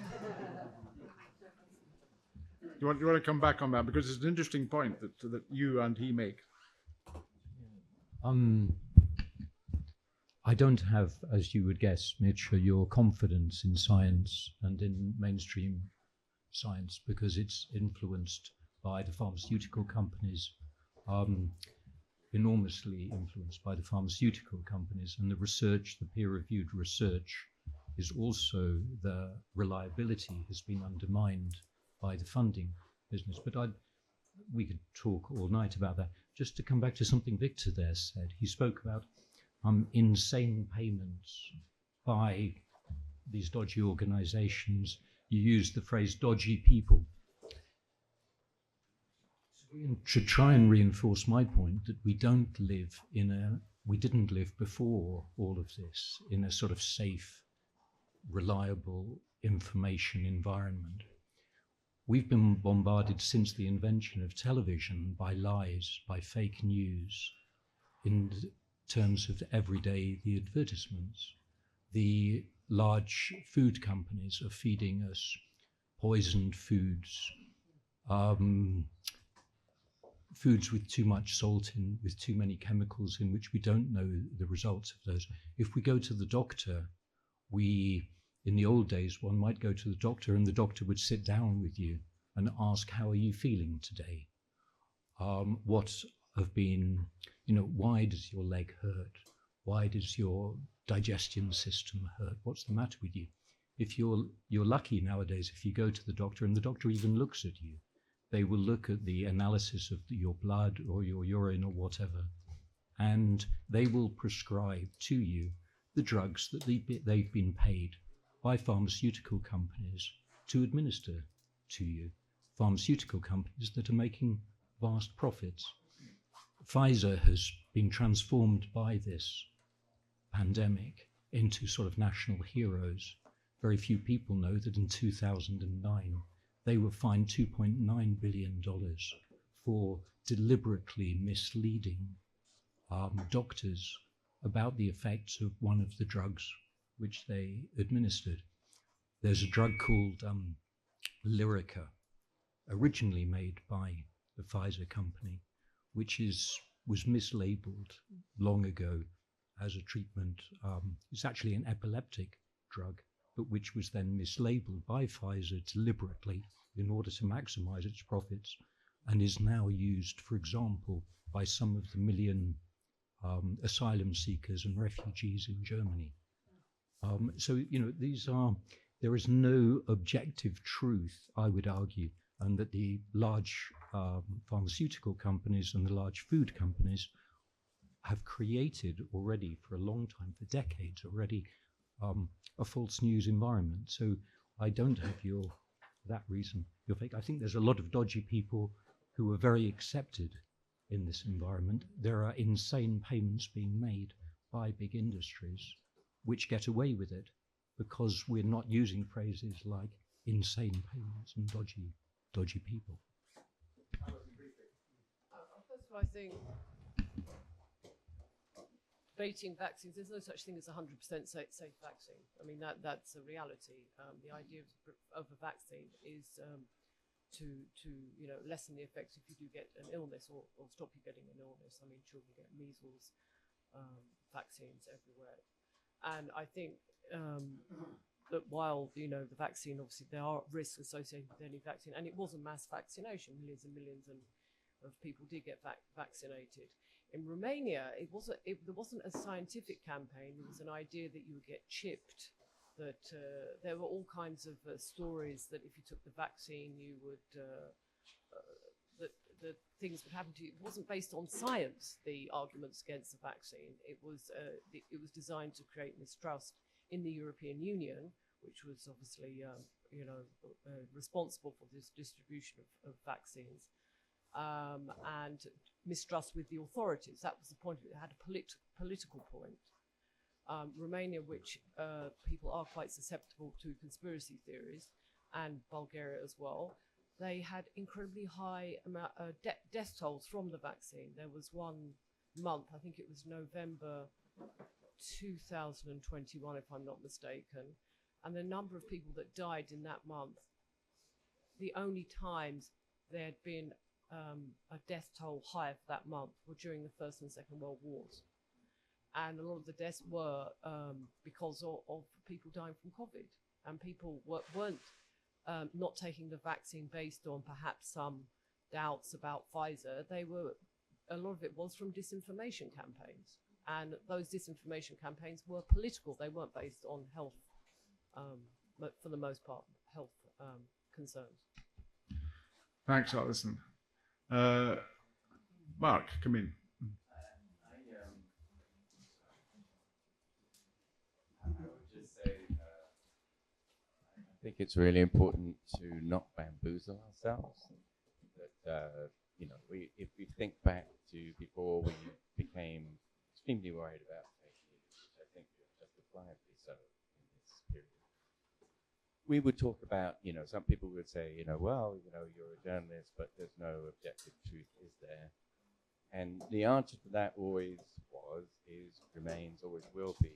You want to come back on that, because it's an interesting point that you and he make. I don't have, as you would guess, Mitch, your confidence in science and in mainstream science, because it's influenced by the pharmaceutical companies, enormously influenced by the pharmaceutical companies, and the research, the peer-reviewed research, is also, the reliability has been undermined by the funding business. But we could talk all night about that. Just to come back to something Victor there said, he spoke about insane payments by these dodgy organizations. You used the phrase dodgy people. To try and reinforce my point that we didn't live before all of this in a sort of safe, reliable information environment. We've been bombarded since the invention of television by lies, by fake news, in terms of everyday, the advertisements. The large food companies are feeding us poisoned foods, foods with too much salt in, with too many chemicals in, which we don't know the results of those. If we go to the doctor, in the old days, one might go to the doctor and the doctor would sit down with you and ask, how are you feeling today? What have been, why does your leg hurt? Why does your digestion system hurt? What's the matter with you? If you're lucky nowadays, if you go to the doctor and the doctor even looks at you, they will look at the analysis of your blood or your urine or whatever, and they will prescribe to you the drugs that they've been paid by pharmaceutical companies to administer to you. Pharmaceutical companies that are making vast profits. Pfizer has been transformed by this pandemic into sort of national heroes. Very few people know that in 2009, they were fined $2.9 billion for deliberately misleading doctors about the effects of one of the drugs which they administered. There's a drug called Lyrica, originally made by the Pfizer company, which was mislabeled long ago as a treatment. It's actually an epileptic drug, but which was then mislabeled by Pfizer deliberately in order to maximize its profits, and is now used, for example, by some of the million asylum seekers and refugees in Germany. So, there is no objective truth, I would argue, and that the large pharmaceutical companies and the large food companies have created already for a long time, for decades already, a false news environment. So I don't have that reason. You're fake. I think there's a lot of dodgy people who are very accepted in this environment. There are insane payments being made by big industries which get away with it because we're not using phrases like insane payments and dodgy people. First of all, I think debating vaccines, there's no such thing as 100% safe vaccine. I mean, that's a reality. The idea of a vaccine is to lessen the effects if you do get an illness or stop you getting an illness. I mean, children get measles, vaccines everywhere. And I think that while, the vaccine, obviously there are risks associated with any vaccine, and it was a mass vaccination, millions and millions of people did get vaccinated. In Romania, there wasn't a scientific campaign. It was an idea that you would get chipped, that there were all kinds of stories that if you took the vaccine, you would, that things would happen to you. It wasn't based on science, the arguments against the vaccine. It was designed to create mistrust in the European Union, which was obviously, responsible for this distribution of vaccines. And mistrust with the authorities. That was the point. It had a political point. Romania, which people are quite susceptible to conspiracy theories, and Bulgaria as well, they had incredibly high death tolls from the vaccine. There was one month, I think it was November 2021, if I'm not mistaken, and the number of people that died in that month, the only times there had been a death toll higher for that month were during the First and Second World Wars. and a lot of the deaths were because of people dying from COVID, and people weren't not taking the vaccine based on perhaps some doubts about Pfizer. A lot of it was from disinformation campaigns, and those disinformation campaigns were political. They weren't based on health, for the most part, health concerns. Thanks, Alison. Mark, come in. I would just say I think it's really important to not bamboozle ourselves. That if we think back to before we became extremely worried about fake news, which I think we are justifiably so in this period, we would talk about, some people would say, you're a journalist, but there's no objective truth, is there? And the answer to that always remains, always will be,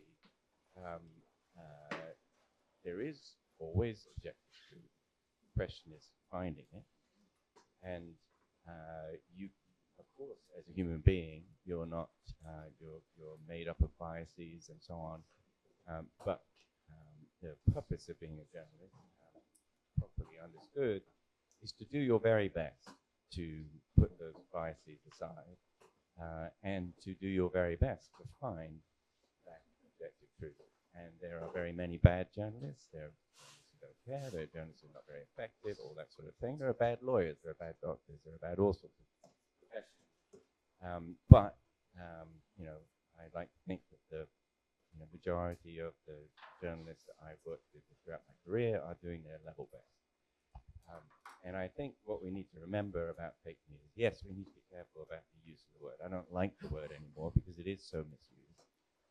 there is always objective truth. The question is finding it. And you, of course, as a human being, you're not, you're made up of biases and so on. But the purpose of being a journalist, properly understood, is to do your very best to put those biases aside and to do your very best to find that objective truth. And there are very many bad journalists. There are journalists who don't care. There are journalists who are not very effective, all that sort of thing. There are bad lawyers. There are bad doctors. There are bad all sorts of professions. But I like to think that the majority of the journalists that I've worked with throughout my career are doing their level best. And I think what we need to remember about fake news, yes, we need to be careful about the use of the word. I don't like the word anymore because it is so misused.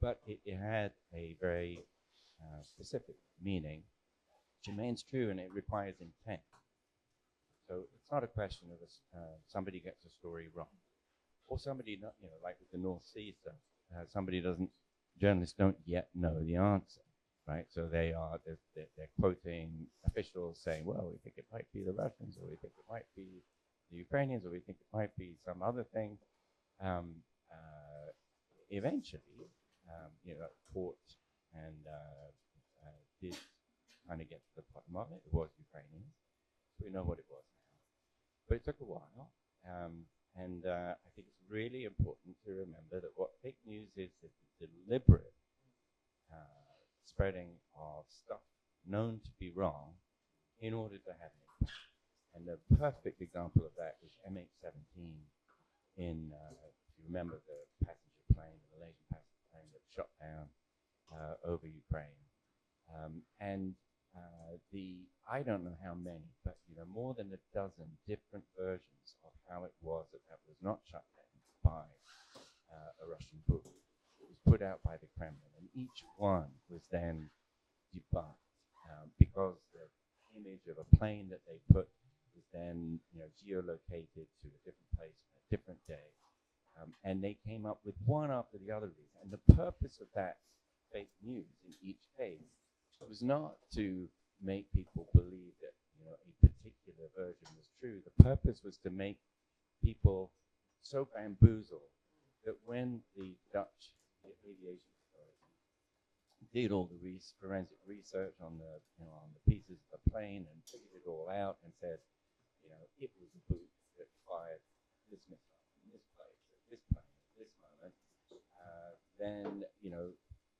But it had a very specific meaning, which remains true, and it requires intent. So it's not a question of somebody gets a story wrong, or somebody not, like with the North Sea stuff, journalists don't yet know the answer, right? So they're quoting officials saying, well, we think it might be the Russians, or we think it might be the Ukrainians, or we think it might be some other thing. Eventually, court and did kind of get to the bottom of it. It was Ukrainians. We know what it was now. But it took a while. And I think it's really important to remember that what fake news is the deliberate spreading of stuff known to be wrong in order to have an impact. And the perfect example of that is MH17 in, if you remember the passenger plane, the Malaysian passenger plane that shot down over Ukraine. I don't know how many, but more than a dozen different versions of how it was that was not shut down by a Russian book. It was put out by the Kremlin, and each one was then debunked because the image of a plane that they put was then geolocated to a different place on a different day, and they came up with one after the other reason. And the purpose of that fake news in each case was not to make people believe that a particular version was true. The purpose was to make people so bamboozled that when the Dutch aviation authority did all the forensic research on the pieces of the plane and figured it all out and said, it was a boot that fired this missile in this place, at this plane, at this moment, then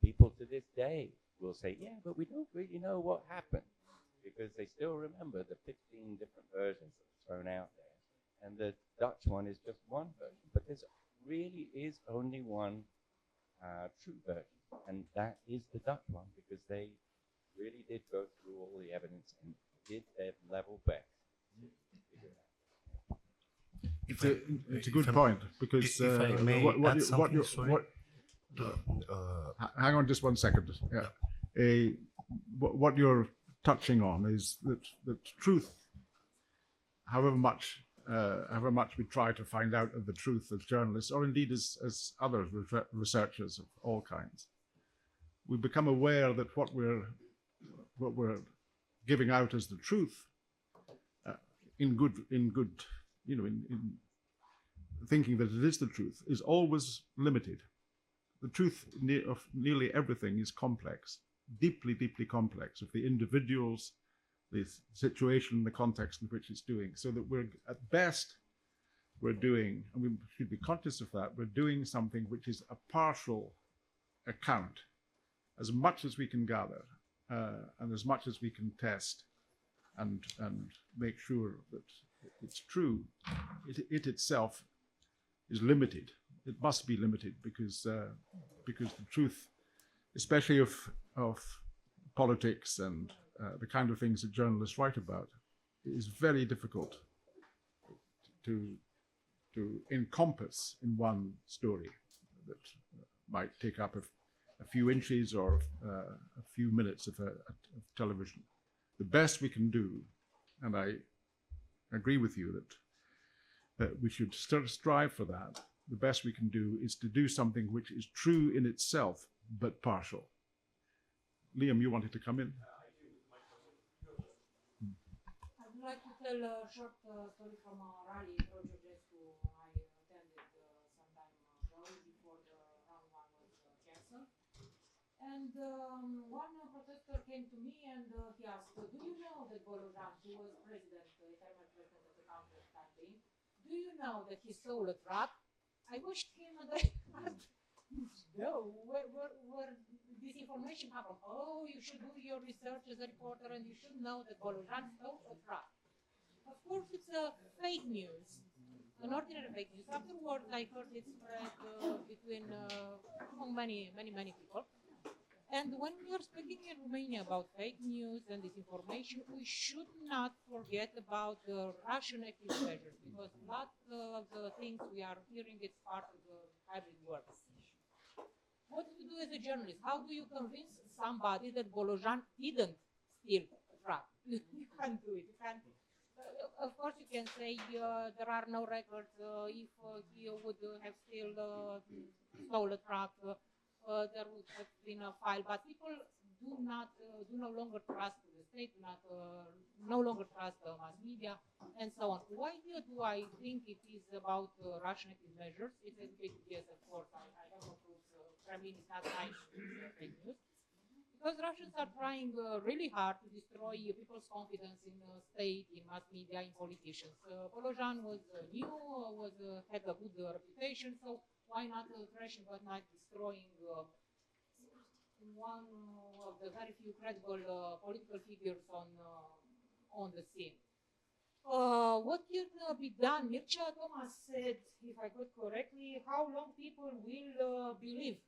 people to this day will say, yeah, but we don't really know what happened, because they still remember the 15 different versions that were thrown out there. And the Dutch one is just one version. But there really is only one true version, and that is the Dutch one, because they really did go through all the evidence and did their level best to figure it out. It's a good point, because if I may add something, sorry. Hang on just 1 second. Yeah. What you're touching on is that truth, however much we try to find out of the truth as journalists, or indeed as other researchers of all kinds, we become aware that what we're giving out as the truth, in thinking that it is the truth, is always limited the truth of nearly everything is complex, deeply, deeply complex, of the individuals, the situation, the context in which it's doing. So that we're, at best, we're doing, and we should be conscious of that, we're doing something which is a partial account, as much as we can gather, and as much as we can test, and make sure that it's true. It itself is limited. It must be limited because the truth, especially of politics and the kind of things that journalists write about, is very difficult to encompass in one story that might take up a few inches or a few minutes of television. The best we can do, and I agree with you that we should still strive for that. The best we can do is to do something which is true in itself, but partial. Liam, you wanted to come in? I would like to tell a short story from a rally in Georgescu I attended some time ago before the round one was cancelled. And one protester came to me and he asked, do you know that Bolojan, who was president, eternal president of the country at that time, do you know that he stole a truck? I watched him and I asked, no, where this information come from? Oh, you should do your research as a reporter and you should know that Bolojan stole a truck. Of course, it's a fake news, an ordinary fake news. Afterwards, I heard it spread between among many people. And when we are speaking in Romania about fake news and disinformation, we should not forget about the Russian active measures, because a lot of the things we are hearing is part of the hybrid work. What do you do as a journalist? How do you convince somebody that Bolojan didn't steal a truck? You can't do it. You can't. Of course, you can say there are no records. If he would have still stole a truck, there would have been a file. But people do no longer trust the state, no longer trust the mass media, and so on. Why do I think it is about Russian active measures? It's a big guess, of course. I have no proofs. Kremlin is not hiding fake news. Because Russians are trying really hard to destroy people's confidence in state, in mass media, in politicians. Polojan was new, had a good reputation, so why not thrashing but not destroying one of the very few credible political figures on the scene? What can be done? Mircea Thomas said, if I got correctly, how long people will believe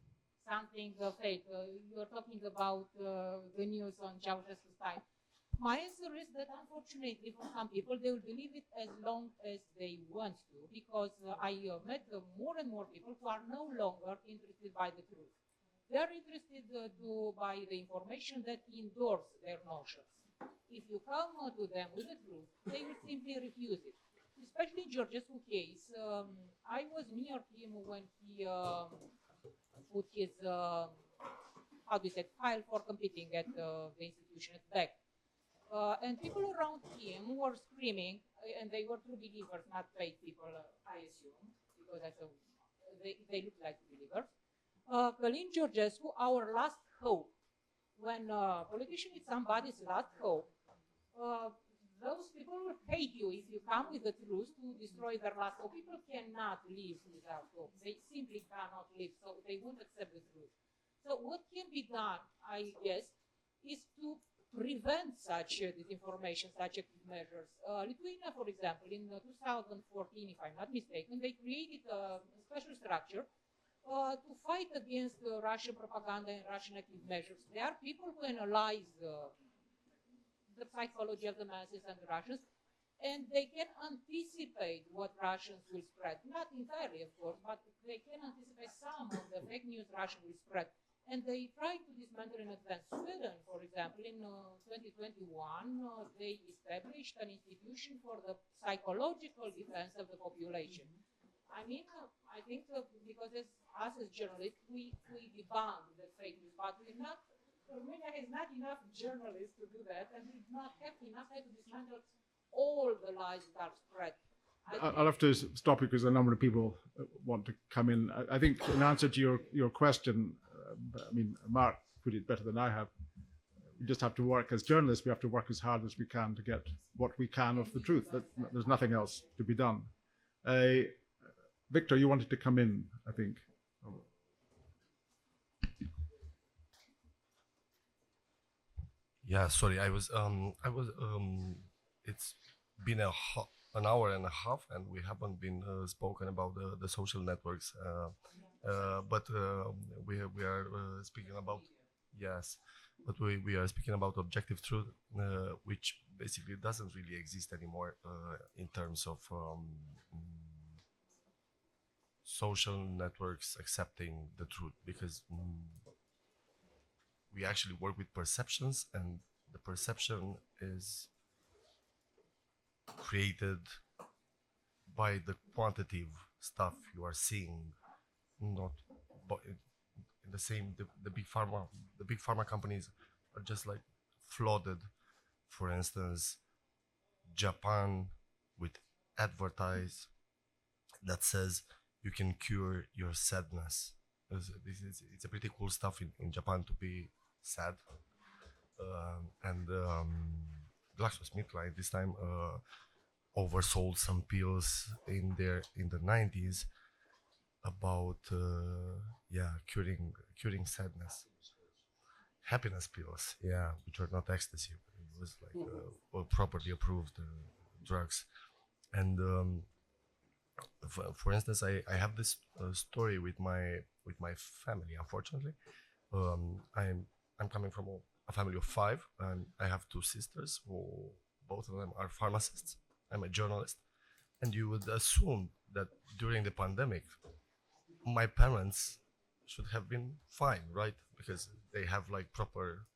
something fake. You're talking about the news on Ceausescu's time. My answer is that unfortunately for some people, they will believe it as long as they want to, because I met more and more people who are no longer interested by the truth. They're interested by the information that endorse their notions. If you come to them with the truth, they will simply refuse it. Especially in Georgescu case, I was near him when he put his file for competing at the institution at back. And people around him were screaming, and they were true believers, not fake people, I assume, because they look like believers. Călin Georgescu, our last hope. When a politician is somebody's last hope, those people will hate you if you come with the truth to destroy their last hope. People cannot live without hope. They simply cannot live, so they won't accept the truth. So what can be done, I guess, is to prevent such disinformation, such active measures. Lithuania, for example, in 2014, if I'm not mistaken, they created a special structure to fight against Russian propaganda and Russian active measures. There are people who analyze the psychology of the masses and the Russians, and they can anticipate what Russians will spread. Not entirely, of course, but they can anticipate some of the fake news Russians will spread. And they try to dismantle in advance. Sweden, for example, in 2021, they established an institution for the psychological defense of the population. I mean, I think because us as journalists, we debunk the fake news, but we're not. Romania has not enough journalists to do that, and we do not have enough time to dismantle all the lies that are spread. I'll have to stop you because a number of people want to come in. I think in answer to your question, I mean, Mark put it better than I have. We just have to work as journalists. We have to work as hard as we can to get what we can of the truth. There's nothing else to be done. Victor, you wanted to come in, I think. Yeah, sorry, it's been an hour and a half, and we haven't been spoken about the social networks, but we are speaking about, yes, but we are speaking about objective truth, which basically doesn't really exist anymore in terms of social networks accepting the truth, because we actually work with perceptions, and the perception is created by the quantitative stuff you are seeing, not in the same. The big pharma companies are just like flooded. For instance, Japan with advertise that says you can cure your sadness. It's a pretty cool stuff in Japan to be sad, and GlaxoSmithKline this time oversold some pills in the 90s about curing sadness, happiness pills, which are not ecstasy, but it was like properly approved drugs. And for instance, I have this story with my family. Unfortunately, I'm coming from a family of 5, and I have 2 sisters who both of them are pharmacists. I'm a journalist, and you would assume that during the pandemic, my parents should have been fine, right? Because they have like proper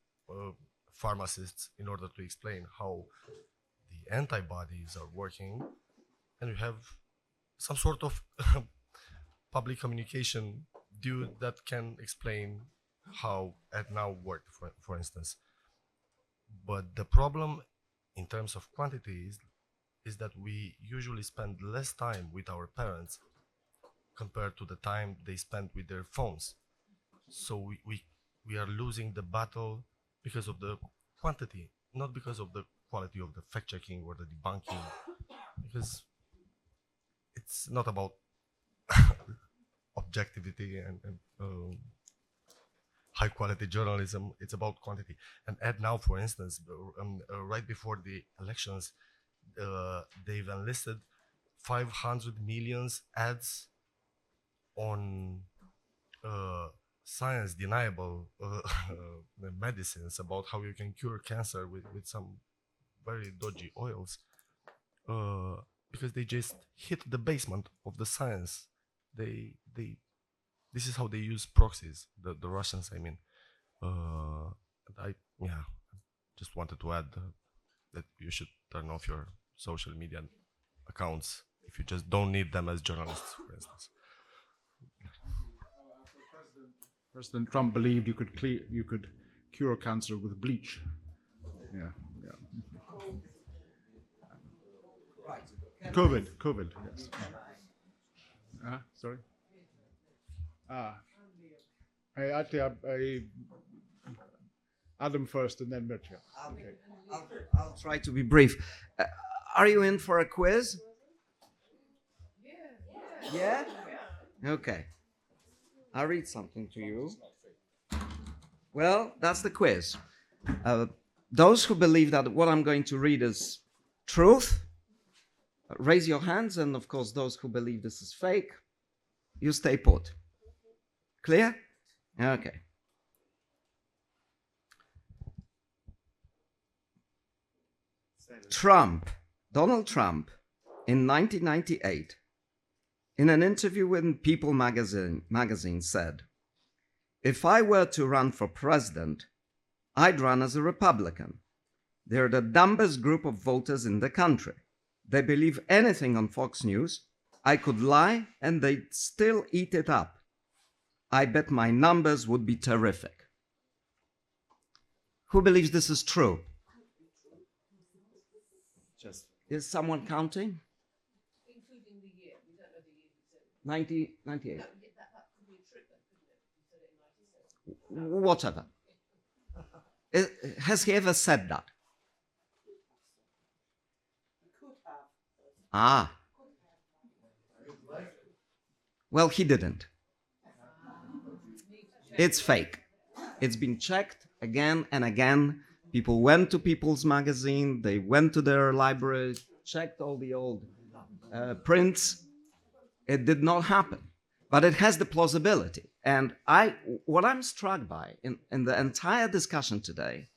pharmacists in order to explain how the antibodies are working, and you have some sort of public communication dude that can explain how AdNow worked, for instance. But the problem in terms of quantity is that we usually spend less time with our parents compared to the time they spend with their phones. So we are losing the battle because of the quantity, not because of the quality of the fact-checking or the debunking, because it's not about objectivity and high quality journalism. It's about quantity. And AdNow, for instance, right before the elections, they've enlisted 500 million ads on science deniable medicines about how you can cure cancer with some very dodgy oils, because they just hit the basement of the science. This is how they use proxies, the Russians, I mean. I just wanted to add that you should turn off your social media accounts if you just don't need them as journalists, for instance. President Trump believed you could cure cancer with bleach. Yeah. COVID, yes. Sorry. I Adam first and then Mircea. Okay. I'll try to be brief. Are you in for a quiz? Yeah? Okay. I'll read something to you. Well, that's the quiz. Those who believe that what I'm going to read is truth, raise your hands, and of course, those who believe this is fake, you stay put. Clear? Okay. Donald Trump, in 1998, in an interview with People magazine said, "If I were to run for president, I'd run as a Republican. They're the dumbest group of voters in the country. They believe anything on Fox News. I could lie and they'd still eat it up. I bet my numbers would be terrific." Who believes this is true? Is someone counting? 98. Whatever. Has he ever said that? Ah. Well, he didn't. It's fake. It's been checked again and again. People went to People's Magazine, they went to their library, checked all the old prints. It did not happen. But it has the plausibility. And what I'm struck by in the entire discussion today,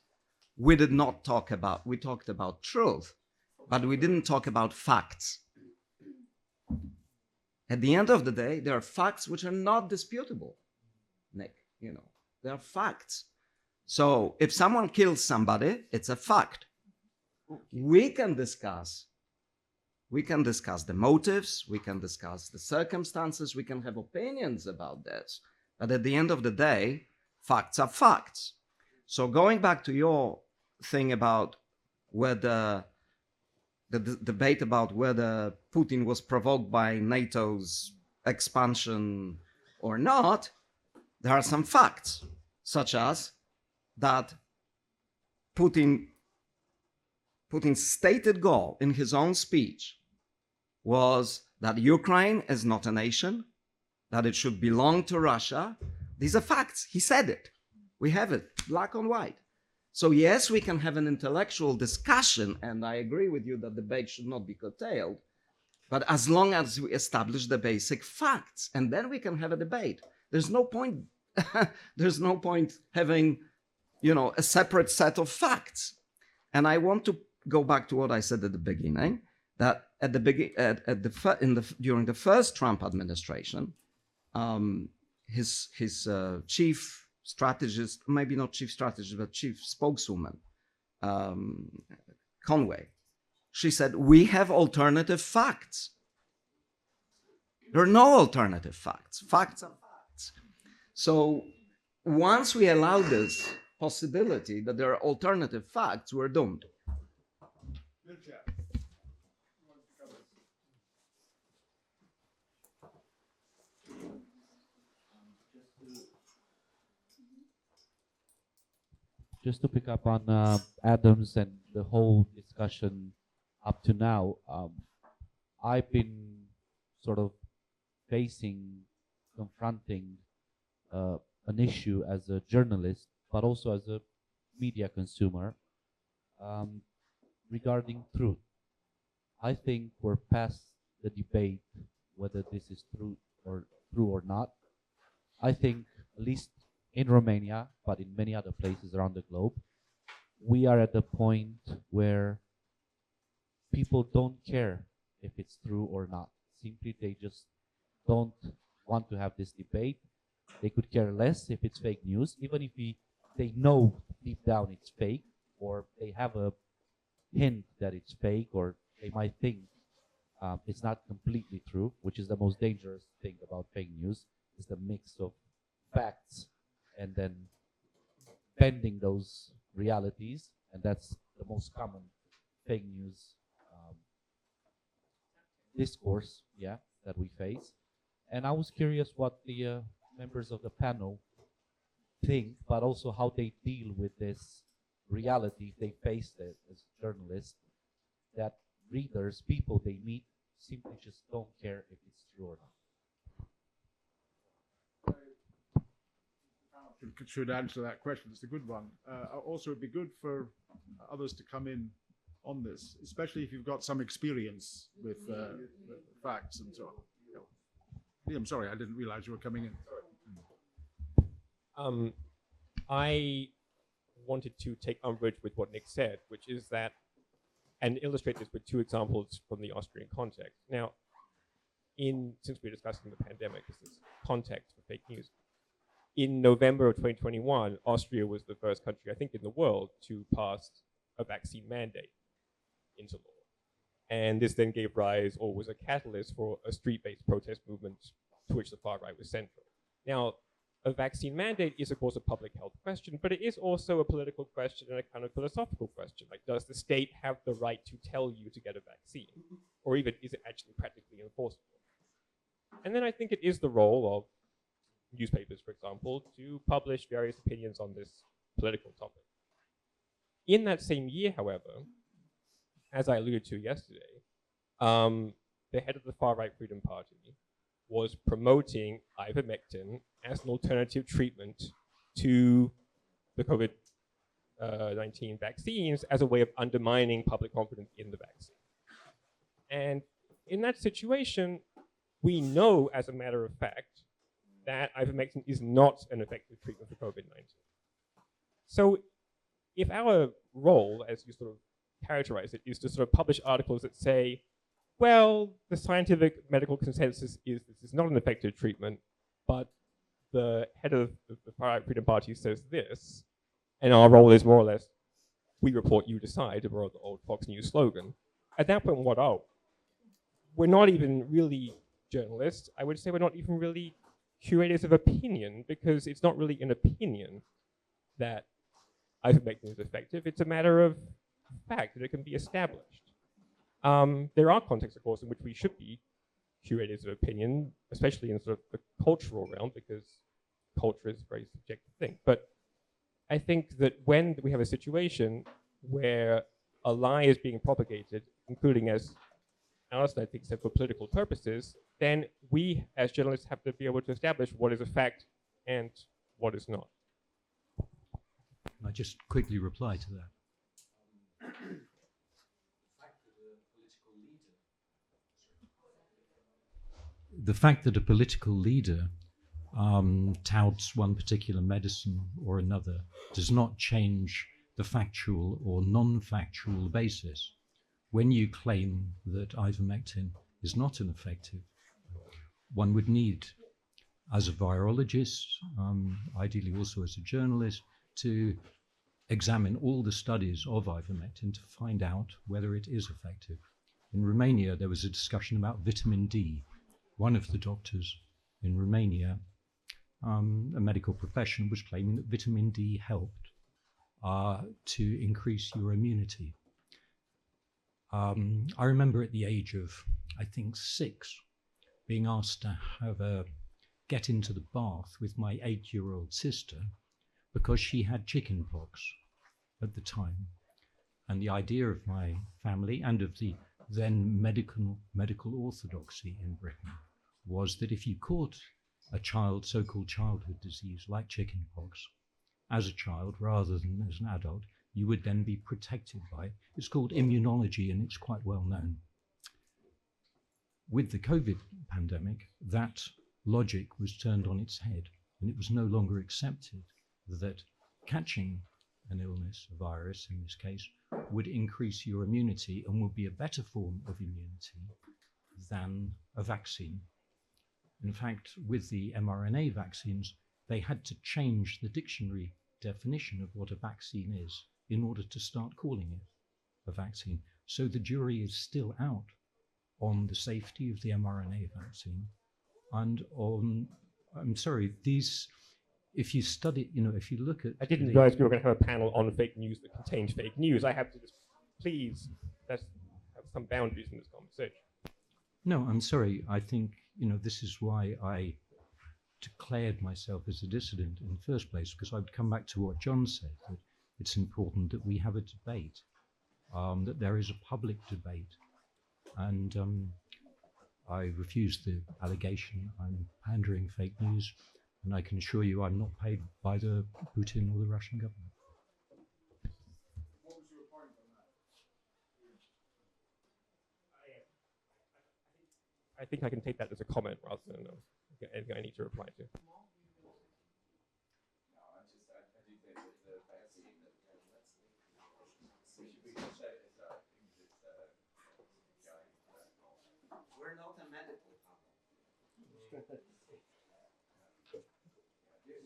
we talked about truth, but we didn't talk about facts. At the end of the day, there are facts which are not disputable, Nick. They are facts. So if someone kills somebody, it's a fact. We can discuss the motives, we can discuss the circumstances, we can have opinions about this. But at the end of the day, facts are facts. So going back to your thing about whether the debate about whether Putin was provoked by NATO's expansion or not, there are some facts, such as that Putin's stated goal in his own speech was that Ukraine is not a nation, that it should belong to Russia. These are facts. He said it. We have it, black on white. So yes, we can have an intellectual discussion, and I agree with you that debate should not be curtailed, but as long as we establish the basic facts, and then we can have a debate. There's no point having, a separate set of facts. And I want to go back to what I said at the beginning, that during the first Trump administration, his chief strategist, maybe not chief strategist, but chief spokeswoman, Conway, she said, we have alternative facts. There are no alternative facts. Facts are facts. So once we allow this possibility that there are alternative facts, we're doomed. Just to pick up on Adams and the whole discussion up to now, I've been sort of confronting an issue as a journalist, but also as a media consumer, regarding truth. I think we're past the debate whether this is true or not. I think, at least in Romania, but in many other places around the globe, we are at the point where people don't care if it's true or not. Simply, they just don't want to have this debate. They could care less if it's fake news, even if they know deep down it's fake, or they have a hint that it's fake, or they might think it's not completely true, which is the most dangerous thing about fake news, is the mix of facts and then bending those realities, and that's the most common fake news discourse, that we face. And I was curious what the members of the panel think, but also how they deal with this reality if they face it as journalists, that readers, people they meet, simply just don't care if it's true or not. Should answer that question. It's a good one. Also, it'd be good for others to come in on this, especially if you've got some experience with facts and so on. I'm sorry, I didn't realize you were coming in. I wanted to take umbrage with what Nick said, which is that, and illustrate this with two examples from the Austrian context. Now, since we're discussing the pandemic as this context for fake news, in November of 2021, Austria was the first country, I think, in the world to pass a vaccine mandate into law. And this then gave rise, or was a catalyst for a street-based protest movement to which the far right was central. Now, a vaccine mandate is, of course, a public health question, but it is also a political question and a kind of philosophical question. Like, does the state have the right to tell you to get a vaccine? Or even, is it actually practically enforceable? And then I think it is the role of newspapers, for example, to publish various opinions on this political topic. In that same year, however, as I alluded to yesterday, the head of the far-right Freedom Party was promoting ivermectin as an alternative treatment to the COVID-19 vaccines as a way of undermining public confidence in the vaccine. And in that situation, we know as a matter of fact that ivermectin is not an effective treatment for COVID-19. So if our role, as you sort of characterize it, is to sort of publish articles that say, well, the scientific medical consensus is this is not an effective treatment, but the head of the far-right Freedom Party says this, and our role is more or less, we report, you decide, to borrow the old Fox News slogan. At that point, what are we? We're not even really journalists. I would say we're not even really curators of opinion, because it's not really an opinion that ivermectin is effective. It's a matter of fact that it can be established. There are contexts, of course, in which we should be curators of opinion, especially in sort of the cultural realm, because culture is a very subjective thing. But I think that when we have a situation where a lie is being propagated, including, as Alison, I think, said, for political purposes, then we as journalists have to be able to establish what is a fact and what is not. I just quickly reply to that. The fact that a political leader touts one particular medicine or another does not change the factual or non-factual basis. When you claim that ivermectin is not ineffective, one would need, as a virologist, ideally also as a journalist, to examine all the studies of ivermectin to find out whether it is effective. In Romania, there was a discussion about vitamin D. One of the doctors in Romania, a medical professional, was claiming that vitamin D helped to increase your immunity. I remember at the age of, I think, 6, being asked to get into the bath with my 8-year-old sister because she had chickenpox at the time. And the idea of my family and of the then medical orthodoxy in Britain was that if you caught a so-called childhood disease like chickenpox as a child rather than as an adult, you would then be protected by it. It's called immunology, and it's quite well known. With the COVID pandemic, that logic was turned on its head, and it was no longer accepted that catching an illness, a virus in this case, would increase your immunity and would be a better form of immunity than a vaccine. In fact, with the mRNA vaccines, they had to change the dictionary definition of what a vaccine is in order to start calling it a vaccine. So the jury is still out on the safety of the mRNA vaccine and on, I'm sorry, these, if you study, if you look at... I didn't realize we were going to have a panel on fake news that contains fake news. I have to just, please, let's have some boundaries in this conversation. No, I'm sorry. I think, this is why I declared myself as a dissident in the first place, because I would come back to what John said, that it's important that we have a debate, that there is a public debate. And I refuse the allegation I'm pandering fake news, and I can assure you I'm not paid by the Putin or the Russian government. What was your point on that? I think I can take that as a comment rather than anything I need to reply to. We're not a medical panel. The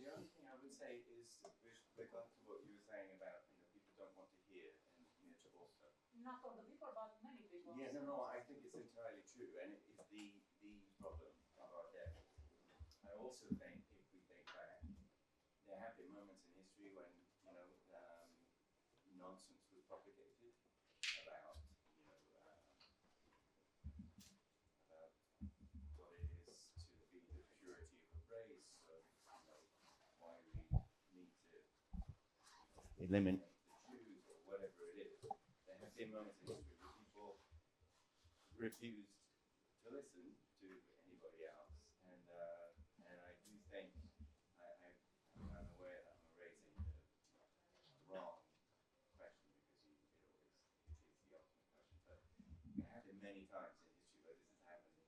only thing I would say is, with regard to what you were saying about people don't want to hear, and to also. Not all the people, but many people. Yeah, no, I think it's entirely true, and it is the problem of our day. I also think if we think back, there have been moments in history when nonsense was propagated about about what it is to eliminate the Jews or whatever it is. There have been moments in history where people refused to listen to anybody else, and I do think I'm aware that I'm raising the wrong question because it is the ultimate question, but there have been many times in history where this has happened,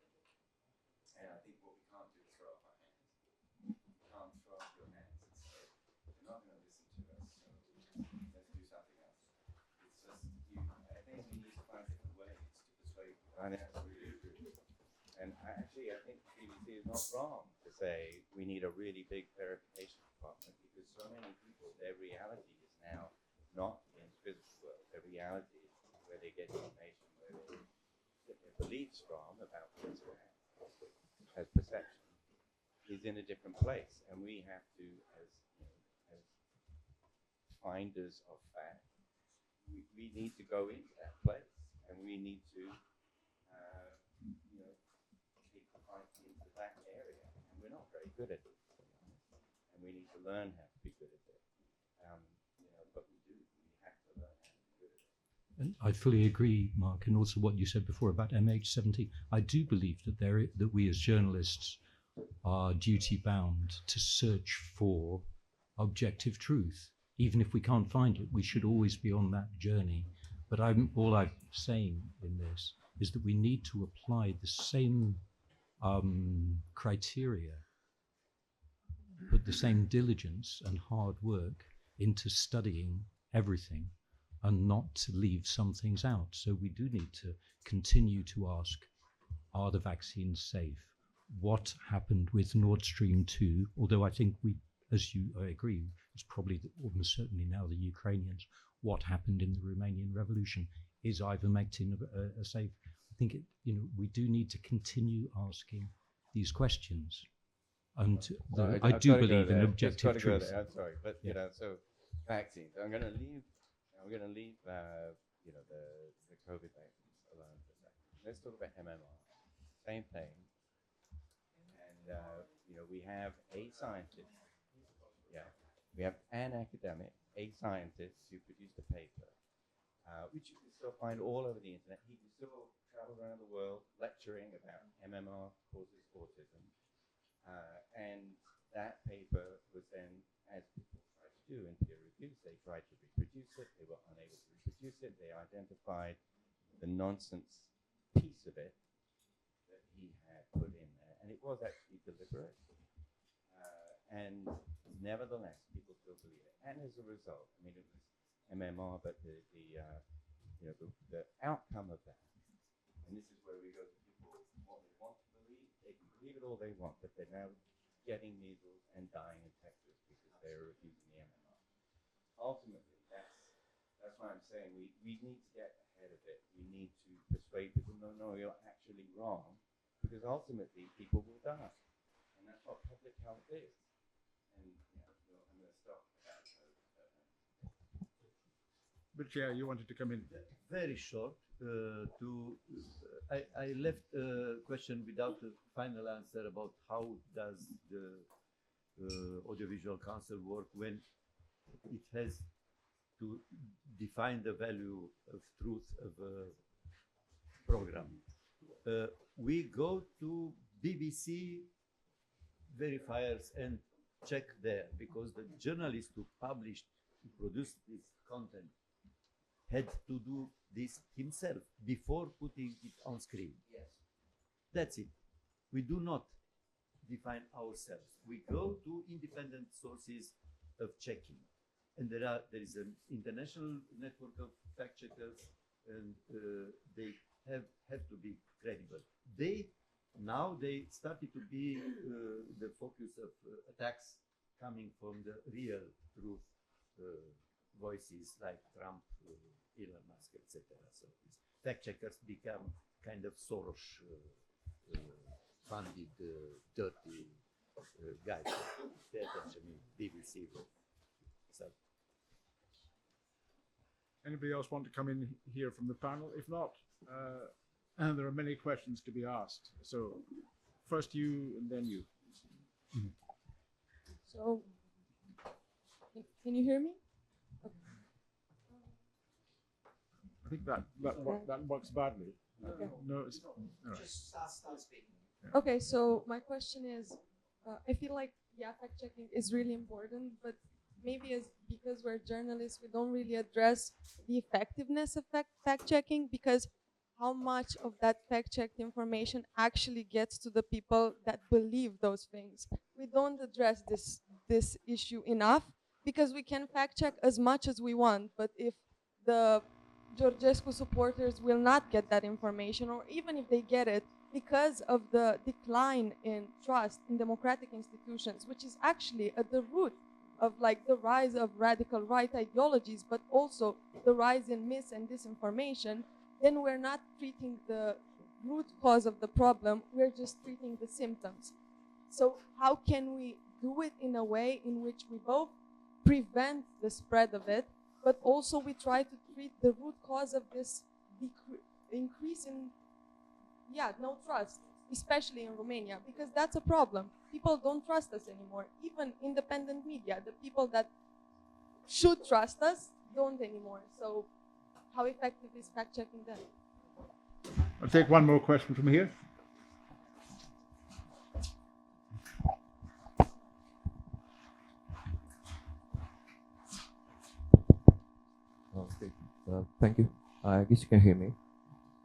and I think what we can't do is throw up our hands. You can't throw up your hands and say, you're not going to listen to us, so let's do something else. It's just, I think we need to find different ways to persuade people. I absolutely agree. And I think the BBC is not wrong to say we need a really big verification department, because so many people, their reality is now not in the physical world. Their reality is where they get information, where they get their beliefs from about what's going on as perception, is in a different place. And we have to, as finders of fact, we need to go into that place, and we need to take the fight into that area. And we're not very good at it, to be honest. And we need to learn how to be good at it. But we have to learn how to be good at it. And I fully agree, Mark, and also what you said before about MH17. I do believe that we as journalists are duty bound to search for objective truth. Even if we can't find it, we should always be on that journey. But all I'm saying in this is that we need to apply the same criteria, put the same diligence and hard work into studying everything, and not to leave some things out. So we do need to continue to ask, are the vaccines safe? What happened with Nord Stream 2? Although I think I agree, it's probably almost certainly now the Ukrainians. What happened in the Romanian Revolution? Is ivermectin a safe? I think we do need to continue asking these questions. And I do believe in objective truth. I'm sorry, but so vaccines. I'm going to leave the COVID vaccines alone for a second. Let's talk about MMR. Same thing. And we have a scientist. Yeah, we have an academic, a scientist who produced a paper, which you can still find all over the internet. He can still travel around the world lecturing about MMR causes autism. And that paper was then, as people tried to do in peer reviews, they tried to reproduce it. They were unable to reproduce it. They identified the nonsense piece of it that he had put in there. And it was actually deliberate. And nevertheless, people still believe it. And as a result, I mean, it was MMR, but the outcome of that, and this is where we go to people what they want to believe. They can believe it all they want, but they're now getting measles and dying in Texas because they're refusing the MMR. Ultimately, that's why I'm saying we need to get ahead of it. We need to persuade people, no, you're actually wrong, because ultimately people will die. And that's what public health is. And I'm going to stop about But yeah, you wanted to come in. Very short. I left a question without a final answer about how does the Audiovisual Council work when it has to define the value of truth of a program. We go to BBC verifiers and check there, because the journalist who produced this content had to do this himself before putting it on screen. Yes. That's it. We do not define ourselves. We go to independent sources of checking. And there is an international network of fact checkers, and they have to be credible. Now they started to be the focus of attacks coming from the real truth voices like Trump, Elon Musk, etc. So these fact checkers become kind of Soros funded dirty guys. Pay attention in BBC. So. Anybody else want to come in here from the panel? If not, there are many questions to be asked. So first you and then you. So, can you hear me? Okay. I think that works badly. Okay. No, it's all right. Just start speaking. Okay, so my question is, I feel like fact checking is really important, but maybe as because we're journalists, we don't really address the effectiveness of fact checking, because how much of that fact checked information actually gets to the people that believe those things. We don't address this issue enough, because we can fact check as much as we want, but if the Georgescu supporters will not get that information, or even if they get it, because of the decline in trust in democratic institutions, which is actually at the root of like the rise of radical right ideologies, but also the rise in mis and disinformation, then we're not treating the root cause of the problem, we're just treating the symptoms. So how can we do it in a way in which we both prevent the spread of it, but also we try to treat the root cause of this increase in no trust, especially in Romania, because that's a problem. People don't trust us anymore. Even independent media, the people that should trust us, don't anymore. So how effective is fact-checking then? I'll take one more question from here. Okay. Thank you. I guess you can hear me.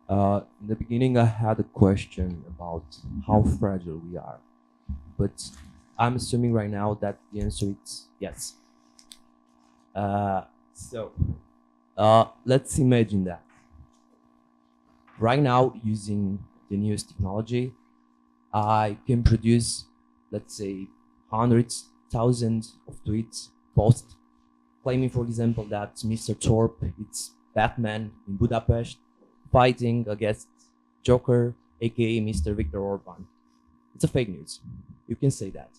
In the beginning, I had a question about how fragile we are, but I'm assuming right now that the answer is yes. So let's imagine that right now, using the newest technology, I can produce, let's say, hundreds, thousands of tweets, posts, claiming, for example, that Mr. Thorpe is Batman in Budapest, fighting against Joker, aka Mr. Viktor Orban. It's a fake news. You can say that.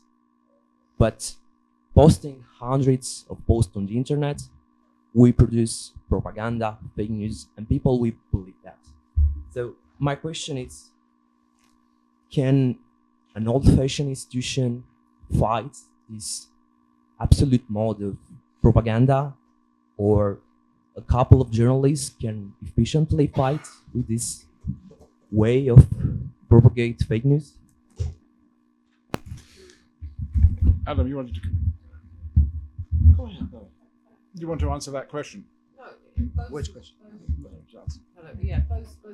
But posting hundreds of posts on the internet, we produce propaganda, fake news, and people will believe that. So my question is, can an old-fashioned institution fight this absolute mode of propaganda, or a couple of journalists can efficiently fight with this way of propagate fake news? Adam, you wanted to... You want to answer that question? No, Which question? Both